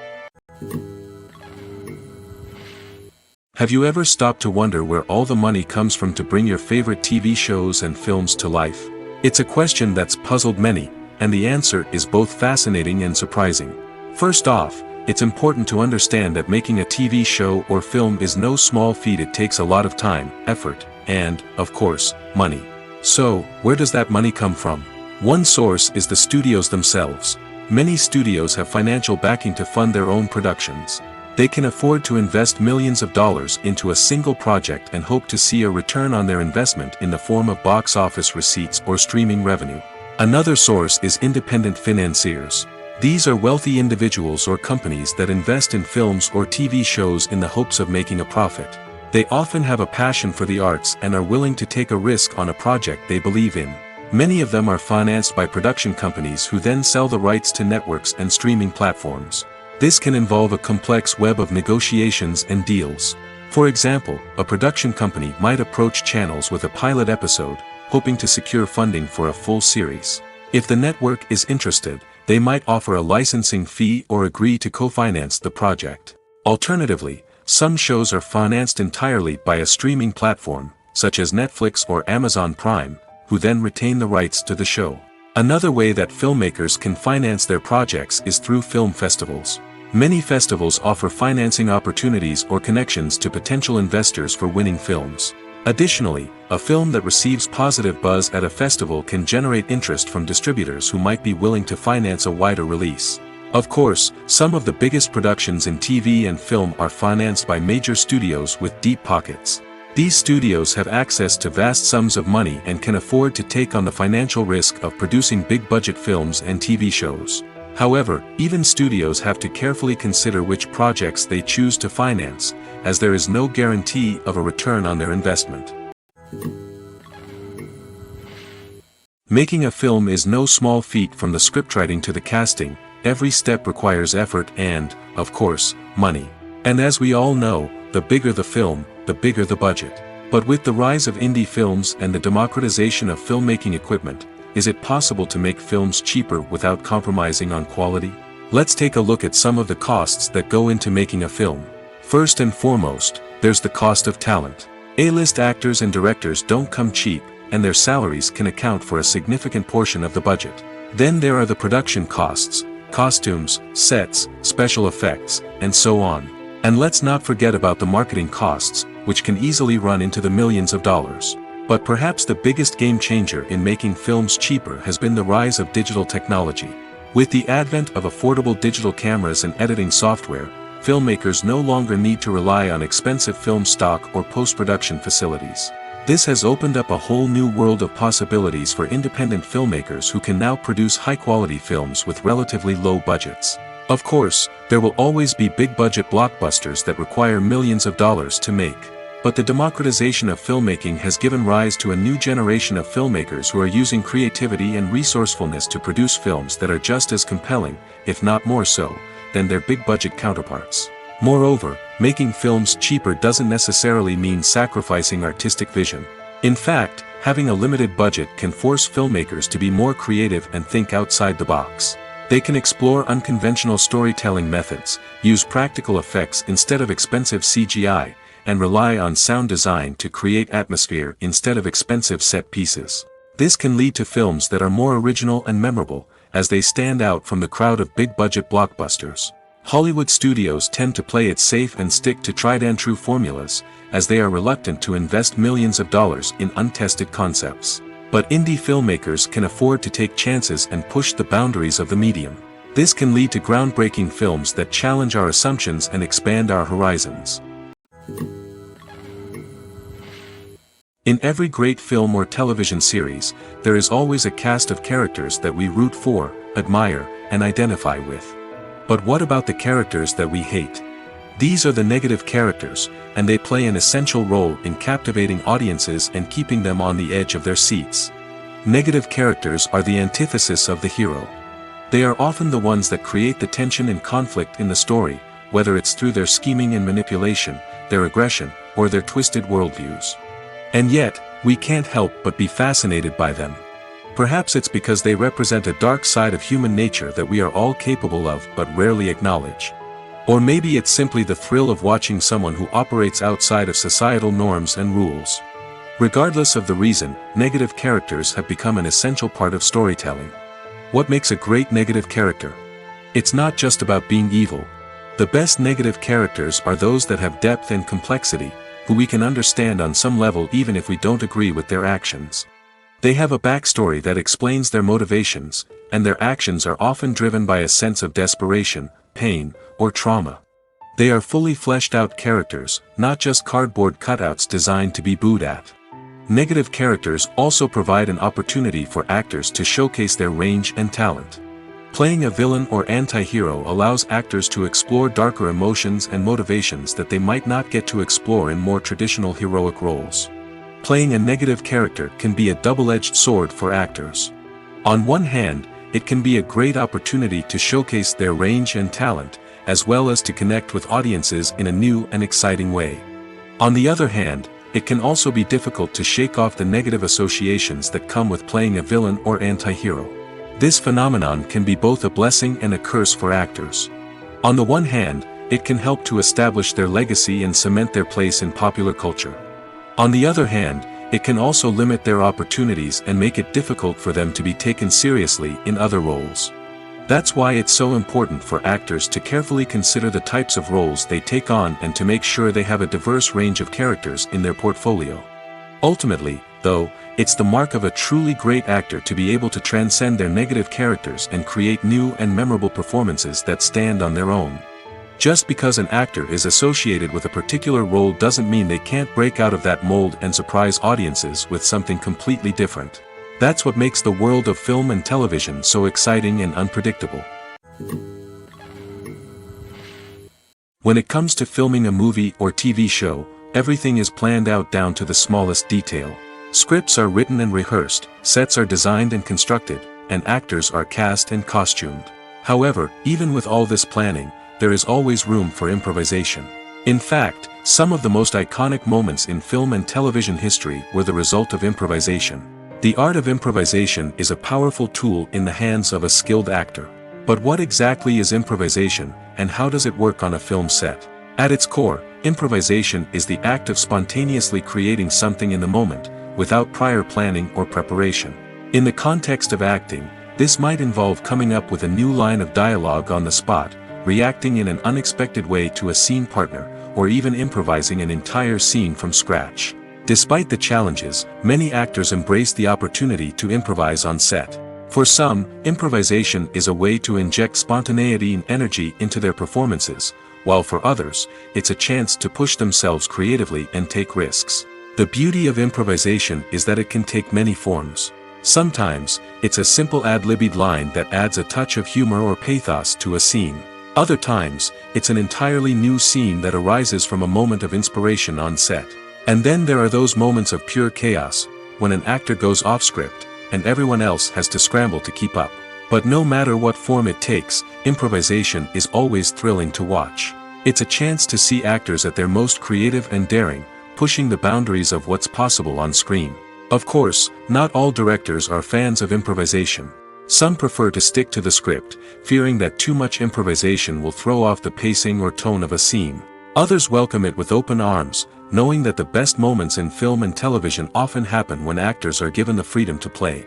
Have you ever stopped to wonder where all the money comes from to bring your favorite TV shows and films to life? It's a question that's puzzled many, and the answer is both fascinating and surprising. First off, it's important to understand that making a TV show or film is no small feat. It takes a lot of time, effort, and, of course, money. So, where does that money come from? One source is the studios themselves. Many studios have financial backing to fund their own productions. They can afford to invest millions of dollars into a single project and hope to see a return on their investment in the form of box office receipts or streaming revenue. Another source is independent financiers. These are wealthy individuals or companies that invest in films or TV shows in the hopes of making a profit. They often have a passion for the arts and are willing to take a risk on a project they believe in. Many of them are financed by production companies who then sell the rights to networks and streaming platforms. This can involve a complex web of negotiations and deals. For example, a production company might approach channels with a pilot episode, hoping to secure funding for a full series. If the network is interested, they might offer a licensing fee or agree to co-finance the project. Alternatively, some shows are financed entirely by a streaming platform, such as Netflix or Amazon Prime, who then retain the rights to the show. Another way that filmmakers can finance their projects is through film festivals. Many festivals offer financing opportunities or connections to potential investors for winning films. Additionally, a film that receives positive buzz at a festival can generate interest from distributors who might be willing to finance a wider release. Of course, some of the biggest productions in TV and film are financed by major studios with deep pockets. These studios have access to vast sums of money and can afford to take on the financial risk of producing big-budget films and TV shows. However, even studios have to carefully consider which projects they choose to finance, as there is no guarantee of a return on their investment. Making a film is no small feat. From the scriptwriting to the casting, every step requires effort and, of course, money. And as we all know, the bigger the film, the bigger the budget. But with the rise of indie films and the democratization of filmmaking equipment, is it possible to make films cheaper without compromising on quality? Let's take a look at some of the costs that go into making a film. First and foremost, there's the cost of talent. A-list actors and directors don't come cheap, and their salaries can account for a significant portion of the budget. Then there are the production costs, costumes, sets, special effects, and so on. And let's not forget about the marketing costs, which can easily run into the millions of dollars. But perhaps the biggest game changer in making films cheaper has been the rise of digital technology. With the advent of affordable digital cameras and editing software, filmmakers no longer need to rely on expensive film stock or post-production facilities. This has opened up a whole new world of possibilities for independent filmmakers who can now produce high-quality films with relatively low budgets. Of course, there will always be big-budget blockbusters that require millions of dollars to make. But the democratization of filmmaking has given rise to a new generation of filmmakers who are using creativity and resourcefulness to produce films that are just as compelling, if not more so, than their big-budget counterparts. Moreover, making films cheaper doesn't necessarily mean sacrificing artistic vision. In fact, having a limited budget can force filmmakers to be more creative and think outside the box. They can explore unconventional storytelling methods, use practical effects instead of expensive CGI, and rely on sound design to create atmosphere instead of expensive set pieces. This can lead to films that are more original and memorable, as they stand out from the crowd of big-budget blockbusters. Hollywood studios tend to play it safe and stick to tried-and-true formulas, as they are reluctant to invest millions of dollars in untested concepts. But indie filmmakers can afford to take chances and push the boundaries of the medium. This can lead to groundbreaking films that challenge our assumptions and expand our horizons. In every great film or television series, there is always a cast of characters that we root for, admire, and identify with. But what about the characters that we hate? These are the negative characters, and they play an essential role in captivating audiences and keeping them on the edge of their seats. Negative characters are the antithesis of the hero. They are often the ones that create the tension and conflict in the story, whether it's through their scheming and manipulation, their aggression, or their twisted worldviews. And yet, we can't help but be fascinated by them. Perhaps it's because they represent a dark side of human nature that we are all capable of but rarely acknowledge. Or maybe it's simply the thrill of watching someone who operates outside of societal norms and rules. Regardless of the reason, negative characters have become an essential part of storytelling. What makes a great negative character? It's not just about being evil. The best negative characters are those that have depth and complexity, who we can understand on some level even if we don't agree with their actions. They have a backstory that explains their motivations, and their actions are often driven by a sense of desperation, pain, or trauma. They are fully fleshed out characters, not just cardboard cutouts designed to be booed at. Negative characters also provide an opportunity for actors to showcase their range and talent. Playing a villain or anti-hero allows actors to explore darker emotions and motivations that they might not get to explore in more traditional heroic roles. Playing a negative character can be a double-edged sword for actors. On one hand, it can be a great opportunity to showcase their range and talent, as well as to connect with audiences in a new and exciting way. On the other hand, it can also be difficult to shake off the negative associations that come with playing a villain or anti-hero. This phenomenon can be both a blessing and a curse for actors. On the one hand, it can help to establish their legacy and cement their place in popular culture. On the other hand, it can also limit their opportunities and make it difficult for them to be taken seriously in other roles. That's why it's so important for actors to carefully consider the types of roles they take on and to make sure they have a diverse range of characters in their portfolio. Ultimately, though, it's the mark of a truly great actor to be able to transcend their negative characters and create new and memorable performances that stand on their own. Just because an actor is associated with a particular role doesn't mean they can't break out of that mold and surprise audiences with something completely different. That's what makes the world of film and television so exciting and unpredictable. When it comes to filming a movie or TV show, everything is planned out down to the smallest detail. Scripts are written and rehearsed, sets are designed and constructed, and actors are cast and costumed. However, even with all this planning, there is always room for improvisation. In fact, some of the most iconic moments in film and television history were the result of improvisation. The art of improvisation is a powerful tool in the hands of a skilled actor. But what exactly is improvisation, and how does it work on a film set? At its core, improvisation is the act of spontaneously creating something in the moment, without prior planning or preparation. In the context of acting, this might involve coming up with a new line of dialogue on the spot, reacting in an unexpected way to a scene partner, or even improvising an entire scene from scratch. Despite the challenges, many actors embrace the opportunity to improvise on set. For some, improvisation is a way to inject spontaneity and energy into their performances, while for others, it's a chance to push themselves creatively and take risks. The beauty of improvisation is that it can take many forms. Sometimes, it's a simple ad-libbed line that adds a touch of humor or pathos to a scene. Other times, it's an entirely new scene that arises from a moment of inspiration on set. And then there are those moments of pure chaos, when an actor goes off script, and everyone else has to scramble to keep up. But no matter what form it takes, improvisation is always thrilling to watch. It's a chance to see actors at their most creative and daring, pushing the boundaries of what's possible on screen. Of course, not all directors are fans of improvisation. Some prefer to stick to the script, fearing that too much improvisation will throw off the pacing or tone of a scene. Others welcome it with open arms, knowing that the best moments in film and television often happen when actors are given the freedom to play.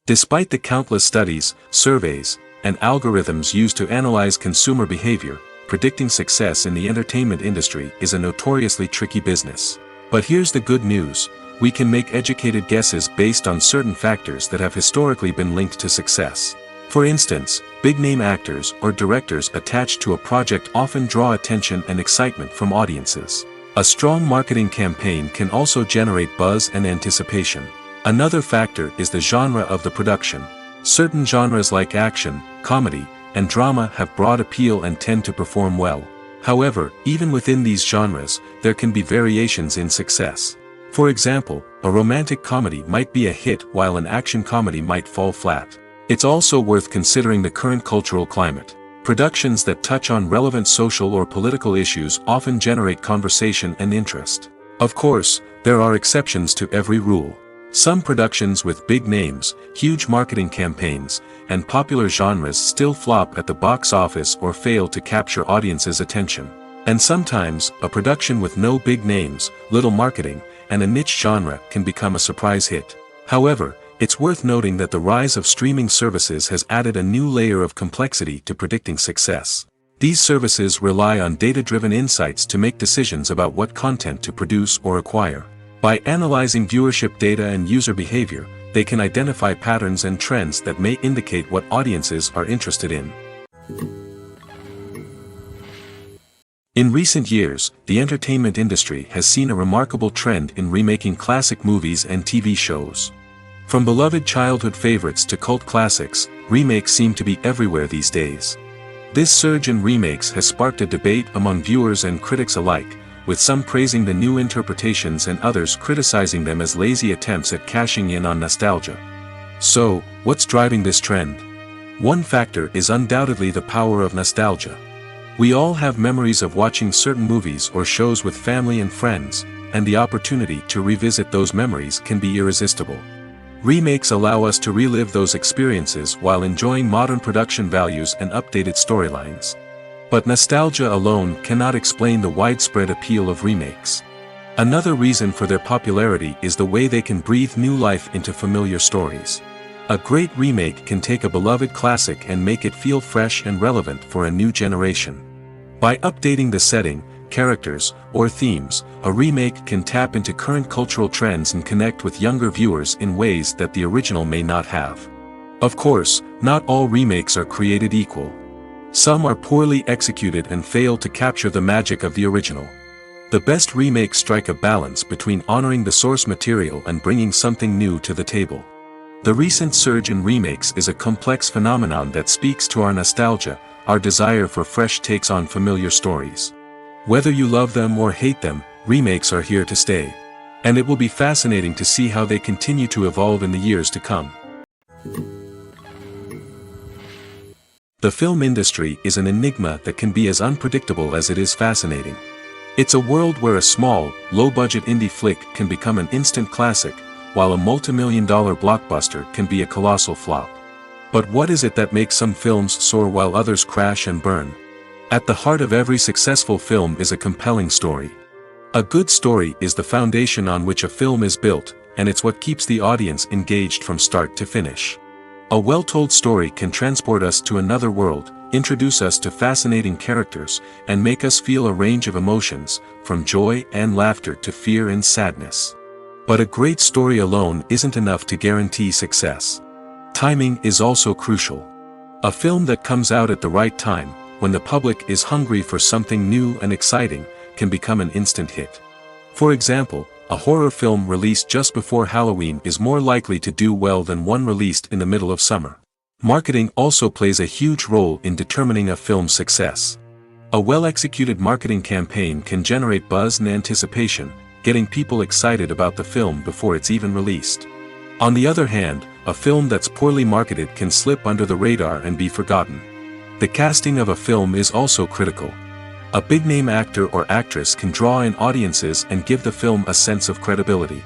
Despite the countless studies, surveys, and algorithms used to analyze consumer behavior, predicting success in the entertainment industry is a notoriously tricky business. But here's the good news: we can make educated guesses based on certain factors that have historically been linked to success. For instance, big-name actors or directors attached to a project often draw attention and excitement from audiences. A strong marketing campaign can also generate buzz and anticipation. Another factor is the genre of the production. Certain genres like action, comedy, and drama have broad appeal and tend to perform well. However, even within these genres, there can be variations in success. For example, a romantic comedy might be a hit while an action comedy might fall flat. It's also worth considering the current cultural climate. Productions that touch on relevant social or political issues often generate conversation and interest. Of course, there are exceptions to every rule. Some productions with big names, huge marketing campaigns, and popular genres still flop at the box office or fail to capture audiences' attention. And sometimes, a production with no big names, little marketing, and a niche genre can become a surprise hit. However, it's worth noting that the rise of streaming services has added a new layer of complexity to predicting success. These services rely on data-driven insights to make decisions about what content to produce or acquire. By analyzing viewership data and user behavior, they can identify patterns and trends that may indicate what audiences are interested in. In recent years, the entertainment industry has seen a remarkable trend in remaking classic movies and TV shows. From beloved childhood favorites to cult classics, remakes seem to be everywhere these days. This surge in remakes has sparked a debate among viewers and critics alike, with some praising the new interpretations and others criticizing them as lazy attempts at cashing in on nostalgia. So, what's driving this trend? One factor is undoubtedly the power of nostalgia. We all have memories of watching certain movies or shows with family and friends, and the opportunity to revisit those memories can be irresistible. Remakes allow us to relive those experiences while enjoying modern production values and updated storylines. But nostalgia alone cannot explain the widespread appeal of remakes. Another reason for their popularity is the way they can breathe new life into familiar stories. A great remake can take a beloved classic and make it feel fresh and relevant for a new generation. By updating the setting, characters, or themes, a remake can tap into current cultural trends and connect with younger viewers in ways that the original may not have. Of course, not all remakes are created equal. Some are poorly executed and fail to capture the magic of the original. The best remakes strike a balance between honoring the source material and bringing something new to the table. The recent surge in remakes is a complex phenomenon that speaks to our nostalgia, our desire for fresh takes on familiar stories. Whether you love them or hate them, remakes are here to stay. And it will be fascinating to see how they continue to evolve in the years to come. The film industry is an enigma that can be as unpredictable as it is fascinating. It's a world where a small, low-budget indie flick can become an instant classic, while a multi-million-dollar blockbuster can be a colossal flop. But what is it that makes some films soar while others crash and burn? At the heart of every successful film is a compelling story. A good story is the foundation on which a film is built, and it's what keeps the audience engaged from start to finish. A well-told story can transport us to another world, introduce us to fascinating characters, and make us feel a range of emotions, from joy and laughter to fear and sadness. But a great story alone isn't enough to guarantee success. Timing is also crucial. A film that comes out at the right time, when the public is hungry for something new and exciting, can become an instant hit. For example, a horror film released just before Halloween is more likely to do well than one released in the middle of summer. Marketing also plays a huge role in determining a film's success. A well-executed marketing campaign can generate buzz and anticipation, getting people excited about the film before it's even released. On the other hand, a film that's poorly marketed can slip under the radar and be forgotten. The casting of a film is also critical. A big-name actor or actress can draw in audiences and give the film a sense of credibility.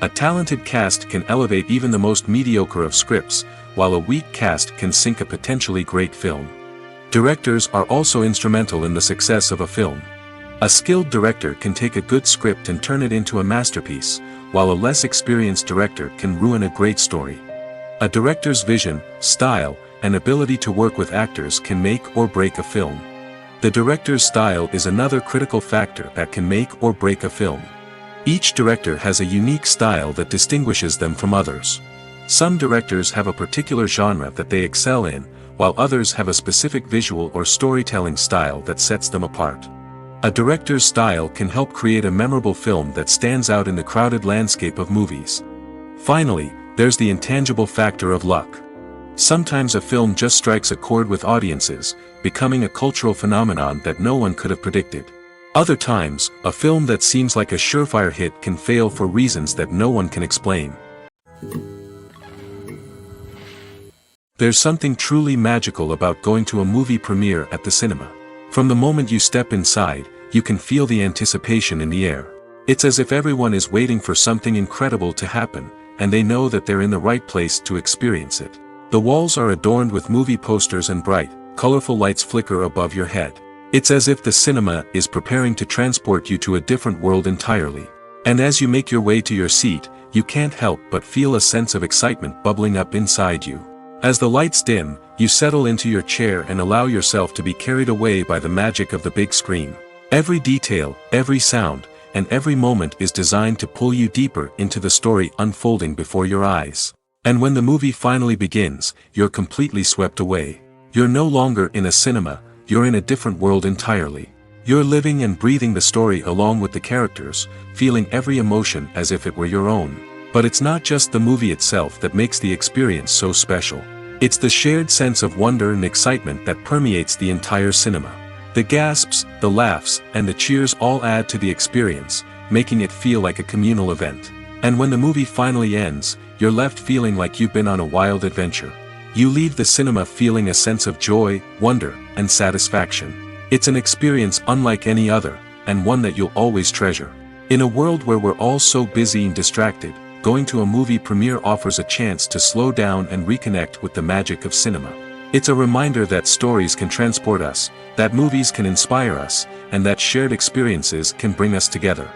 A talented cast can elevate even the most mediocre of scripts, while a weak cast can sink a potentially great film. Directors are also instrumental in the success of a film. A skilled director can take a good script and turn it into a masterpiece, while a less experienced director can ruin a great story. A director's vision, style, and ability to work with actors can make or break a film. The director's style is another critical factor that can make or break a film. Each director has a unique style that distinguishes them from others. Some directors have a particular genre that they excel in, while others have a specific visual or storytelling style that sets them apart. A director's style can help create a memorable film that stands out in the crowded landscape of movies. Finally, there's the intangible factor of luck. Sometimes a film just strikes a chord with audiences, becoming a cultural phenomenon that no one could have predicted. Other times, a film that seems like a surefire hit can fail for reasons that no one can explain. There's something truly magical about going to a movie premiere at the cinema. From the moment you step inside, you can feel the anticipation in the air. It's as if everyone is waiting for something incredible to happen, and they know that they're in the right place to experience it. The walls are adorned with movie posters and bright, colorful lights flicker above your head. It's as if the cinema is preparing to transport you to a different world entirely. And as you make your way to your seat, you can't help but feel a sense of excitement bubbling up inside you. As the lights dim, you settle into your chair and allow yourself to be carried away by the magic of the big screen. Every detail, every sound, and every moment is designed to pull you deeper into the story unfolding before your eyes. And when the movie finally begins, you're completely swept away. You're no longer in a cinema, you're in a different world entirely. You're living and breathing the story along with the characters, feeling every emotion as if it were your own. But it's not just the movie itself that makes the experience so special. It's the shared sense of wonder and excitement that permeates the entire cinema. The gasps, the laughs, and the cheers all add to the experience, making it feel like a communal event. And when the movie finally ends, you're left feeling like you've been on a wild adventure. You leave the cinema feeling a sense of joy, wonder, and satisfaction. It's an experience unlike any other, and one that you'll always treasure. In a world where we're all so busy and distracted, going to a movie premiere offers a chance to slow down and reconnect with the magic of cinema. It's a reminder that stories can transport us, that movies can inspire us, and that shared experiences can bring us together.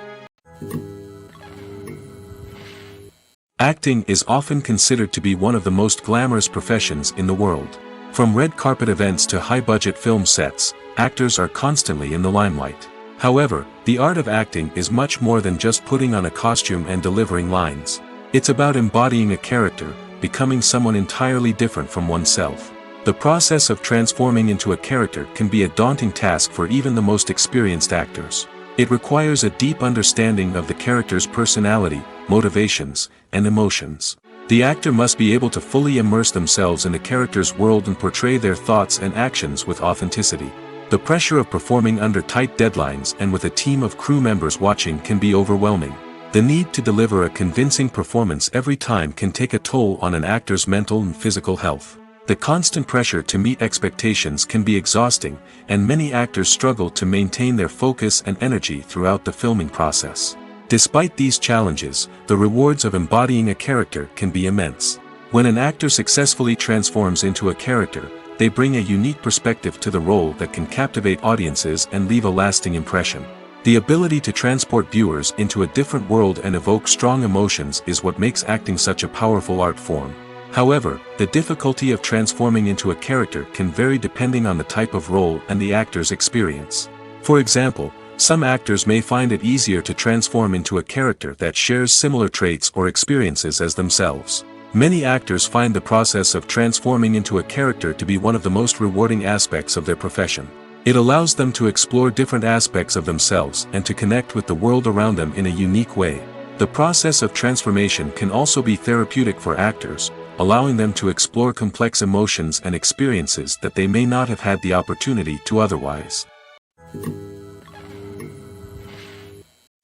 Acting is often considered to be one of the most glamorous professions in the world. From red carpet events to high-budget film sets, actors are constantly in the limelight. However, the art of acting is much more than just putting on a costume and delivering lines. It's about embodying a character, becoming someone entirely different from oneself. The process of transforming into a character can be a daunting task for even the most experienced actors. It requires a deep understanding of the character's personality, motivations, and emotions. The actor must be able to fully immerse themselves in the character's world and portray their thoughts and actions with authenticity. The pressure of performing under tight deadlines and with a team of crew members watching can be overwhelming. The need to deliver a convincing performance every time can take a toll on an actor's mental and physical health. The constant pressure to meet expectations can be exhausting, and many actors struggle to maintain their focus and energy throughout the filming process. Despite these challenges, the rewards of embodying a character can be immense. When an actor successfully transforms into a character, they bring a unique perspective to the role that can captivate audiences and leave a lasting impression. The ability to transport viewers into a different world and evoke strong emotions is what makes acting such a powerful art form. However, the difficulty of transforming into a character can vary depending on the type of role and the actor's experience. For example, some actors may find it easier to transform into a character that shares similar traits or experiences as themselves. Many actors find the process of transforming into a character to be one of the most rewarding aspects of their profession. It allows them to explore different aspects of themselves and to connect with the world around them in a unique way. The process of transformation can also be therapeutic for actors, allowing them to explore complex emotions and experiences that they may not have had the opportunity to otherwise.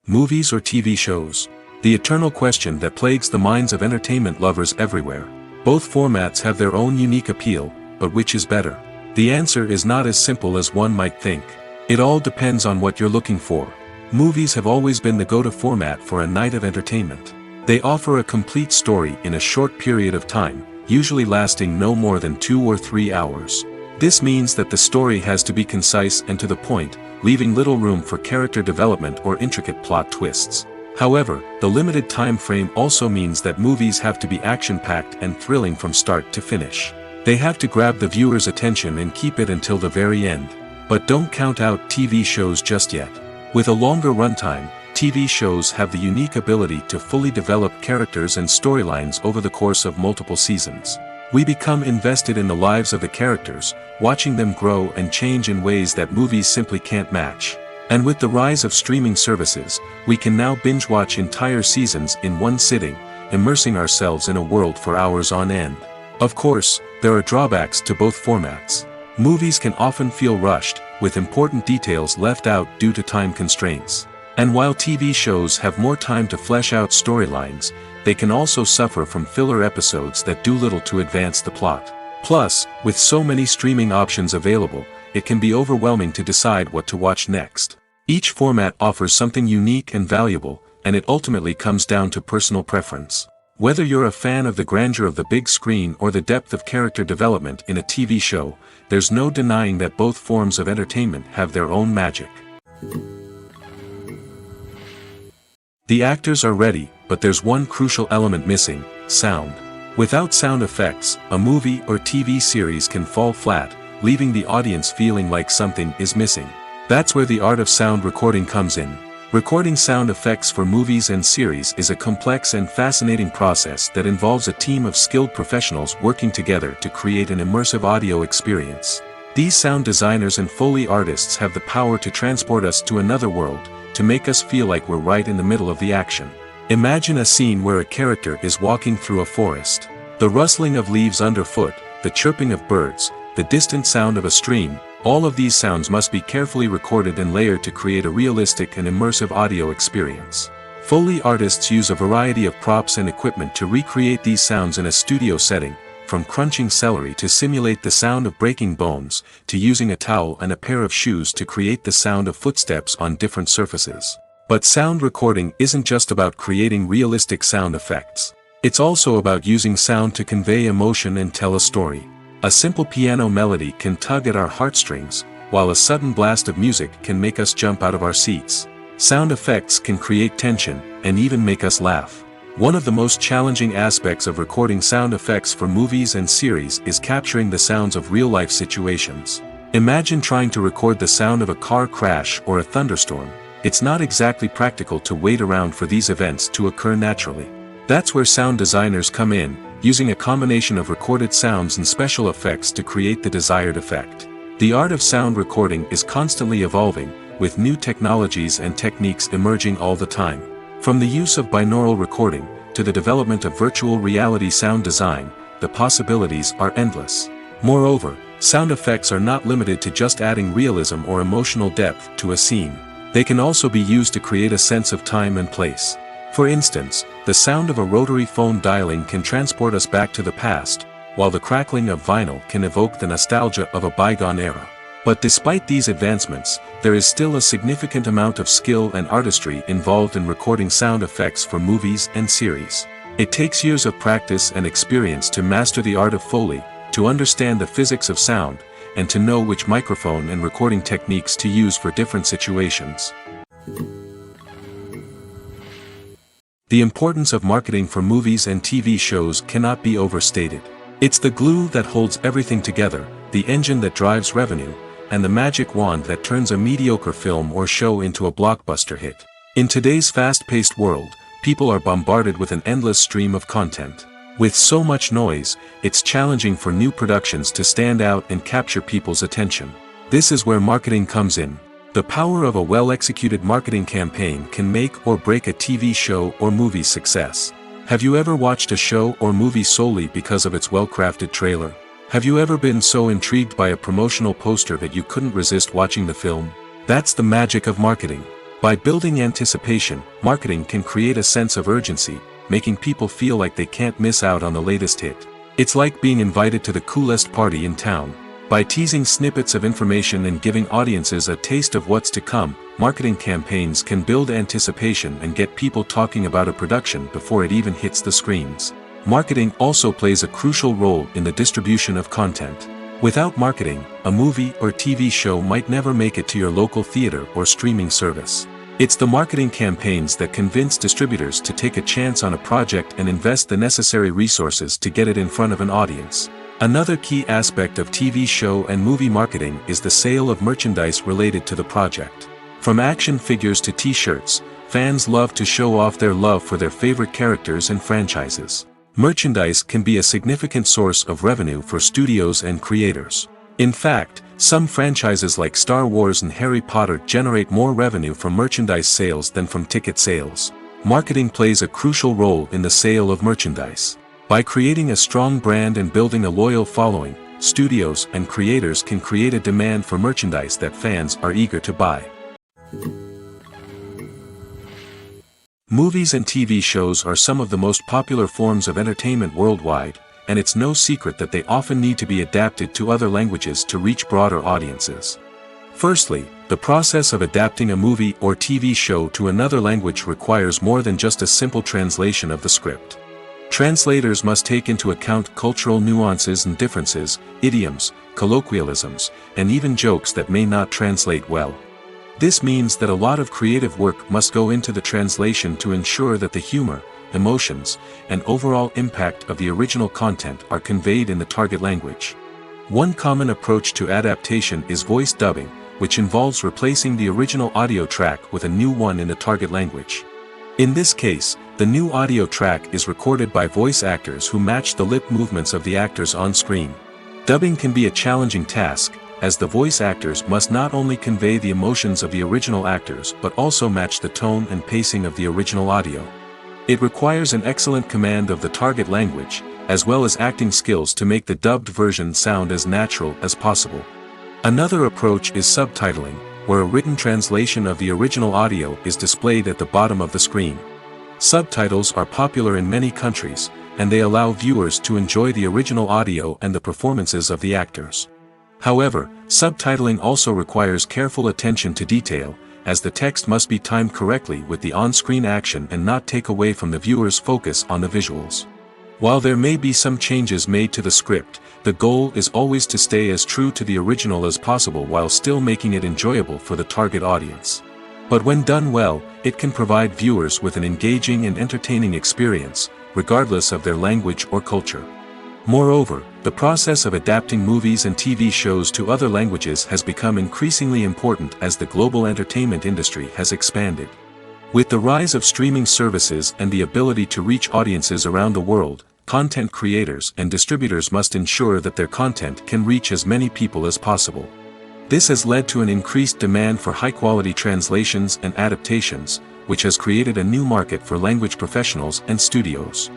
Movies or TV shows? The eternal question that plagues the minds of entertainment lovers everywhere. Both formats have their own unique appeal, but which is better? The answer is not as simple as one might think. It all depends on what you're looking for. Movies have always been the go-to format for a night of entertainment. They offer a complete story in a short period of time, usually lasting no more than 2 or 3 hours. This means that the story has to be concise and to the point, leaving little room for character development or intricate plot twists. However, the limited time frame also means that movies have to be action-packed and thrilling from start to finish. They have to grab the viewer's attention and keep it until the very end. But don't count out TV shows just yet. With a longer runtime, TV shows have the unique ability to fully develop characters and storylines over the course of multiple seasons. We become invested in the lives of the characters, watching them grow and change in ways that movies simply can't match. And with the rise of streaming services, we can now binge-watch entire seasons in one sitting, immersing ourselves in a world for hours on end. Of course, there are drawbacks to both formats. Movies can often feel rushed, with important details left out due to time constraints. And while TV shows have more time to flesh out storylines, they can also suffer from filler episodes that do little to advance the plot. Plus, with so many streaming options available, it can be overwhelming to decide what to watch next. Each format offers something unique and valuable, and it ultimately comes down to personal preference. Whether you're a fan of the grandeur of the big screen or the depth of character development in a TV show, there's no denying that both forms of entertainment have their own magic. The actors are ready, but there's one crucial element missing: sound. Without sound effects, a movie or TV series can fall flat, leaving the audience feeling like something is missing. That's where the art of sound recording comes in. Recording sound effects for movies and series is a complex and fascinating process that involves a team of skilled professionals working together to create an immersive audio experience. These sound designers and Foley artists have the power to transport us to another world, to make us feel like we're right in the middle of the action. Imagine a scene where a character is walking through a forest. The rustling of leaves underfoot, the chirping of birds, the distant sound of a stream, all of these sounds must be carefully recorded and layered to create a realistic and immersive audio experience. Foley artists use a variety of props and equipment to recreate these sounds in a studio setting, from crunching celery to simulate the sound of breaking bones, to using a towel and a pair of shoes to create the sound of footsteps on different surfaces. But sound recording isn't just about creating realistic sound effects. It's also about using sound to convey emotion and tell a story. A simple piano melody can tug at our heartstrings, while a sudden blast of music can make us jump out of our seats. Sound effects can create tension, and even make us laugh. One of the most challenging aspects of recording sound effects for movies and series is capturing the sounds of real-life situations. Imagine trying to record the sound of a car crash or a thunderstorm. It's not exactly practical to wait around for these events to occur naturally. That's where sound designers come in, using a combination of recorded sounds and special effects to create the desired effect. The art of sound recording is constantly evolving, with new technologies and techniques emerging all the time. From the use of binaural recording, to the development of virtual reality sound design, the possibilities are endless. Moreover, sound effects are not limited to just adding realism or emotional depth to a scene. They can also be used to create a sense of time and place. For instance, the sound of a rotary phone dialing can transport us back to the past, while the crackling of vinyl can evoke the nostalgia of a bygone era. But despite these advancements, there is still a significant amount of skill and artistry involved in recording sound effects for movies and series. It takes years of practice and experience to master the art of Foley, to understand the physics of sound, and to know which microphone and recording techniques to use for different situations. The importance of marketing for movies and TV shows cannot be overstated. It's the glue that holds everything together, the engine that drives revenue, and the magic wand that turns a mediocre film or show into a blockbuster hit. In today's fast-paced world, people are bombarded with an endless stream of content. With so much noise, it's challenging for new productions to stand out and capture people's attention. This is where marketing comes in. The power of a well-executed marketing campaign can make or break a TV show or movie's success. Have you ever watched a show or movie solely because of its well-crafted trailer? Have you ever been so intrigued by a promotional poster that you couldn't resist watching the film? That's the magic of marketing. By building anticipation, marketing can create a sense of urgency, making people feel like they can't miss out on the latest hit. It's like being invited to the coolest party in town. By teasing snippets of information and giving audiences a taste of what's to come, marketing campaigns can build anticipation and get people talking about a production before it even hits the screens. Marketing also plays a crucial role in the distribution of content. Without marketing, a movie or TV show might never make it to your local theater or streaming service. It's the marketing campaigns that convince distributors to take a chance on a project and invest the necessary resources to get it in front of an audience. Another key aspect of TV show and movie marketing is the sale of merchandise related to the project. From action figures to t-shirts, fans love to show off their love for their favorite characters and franchises. Merchandise can be a significant source of revenue for studios and creators. In fact, some franchises like Star Wars and Harry Potter generate more revenue from merchandise sales than from ticket sales. Marketing plays a crucial role in the sale of merchandise. By creating a strong brand and building a loyal following, studios and creators can create a demand for merchandise that fans are eager to buy. Movies and TV shows are some of the most popular forms of entertainment worldwide, and it's no secret that they often need to be adapted to other languages to reach broader audiences. Firstly, the process of adapting a movie or TV show to another language requires more than just a simple translation of the script. Translators must take into account cultural nuances and differences, idioms, colloquialisms, and even jokes that may not translate well. This means that a lot of creative work must go into the translation to ensure that the humor, emotions, and overall impact of the original content are conveyed in the target language. One common approach to adaptation is voice dubbing, which involves replacing the original audio track with a new one in the target language. In this case, the new audio track is recorded by voice actors who match the lip movements of the actors on screen. Dubbing can be a challenging task, as the voice actors must not only convey the emotions of the original actors but also match the tone and pacing of the original audio. It requires an excellent command of the target language, as well as acting skills to make the dubbed version sound as natural as possible. Another approach is subtitling, where a written translation of the original audio is displayed at the bottom of the screen. Subtitles are popular in many countries, and they allow viewers to enjoy the original audio and the performances of the actors. However, subtitling also requires careful attention to detail, as the text must be timed correctly with the on-screen action and not take away from the viewer's focus on the visuals. While there may be some changes made to the script, the goal is always to stay as true to the original as possible while still making it enjoyable for the target audience. But when done well, it can provide viewers with an engaging and entertaining experience, regardless of their language or culture. Moreover, the process of adapting movies and TV shows to other languages has become increasingly important as the global entertainment industry has expanded. With the rise of streaming services and the ability to reach audiences around the world, content creators and distributors must ensure that their content can reach as many people as possible. This has led to an increased demand for high-quality translations and adaptations, which has created a new market for language professionals and studios.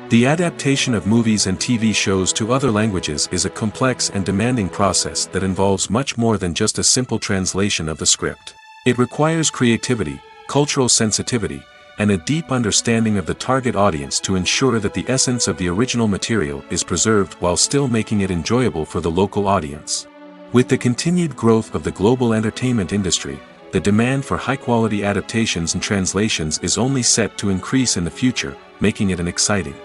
The adaptation of movies and TV shows to other languages is a complex and demanding process that involves much more than just a simple translation of the script. It requires creativity, cultural sensitivity, and a deep understanding of the target audience to ensure that the essence of the original material is preserved while still making it enjoyable for the local audience. With the continued growth of the global entertainment industry, the demand for high-quality adaptations and translations is only set to increase in the future, making it an exciting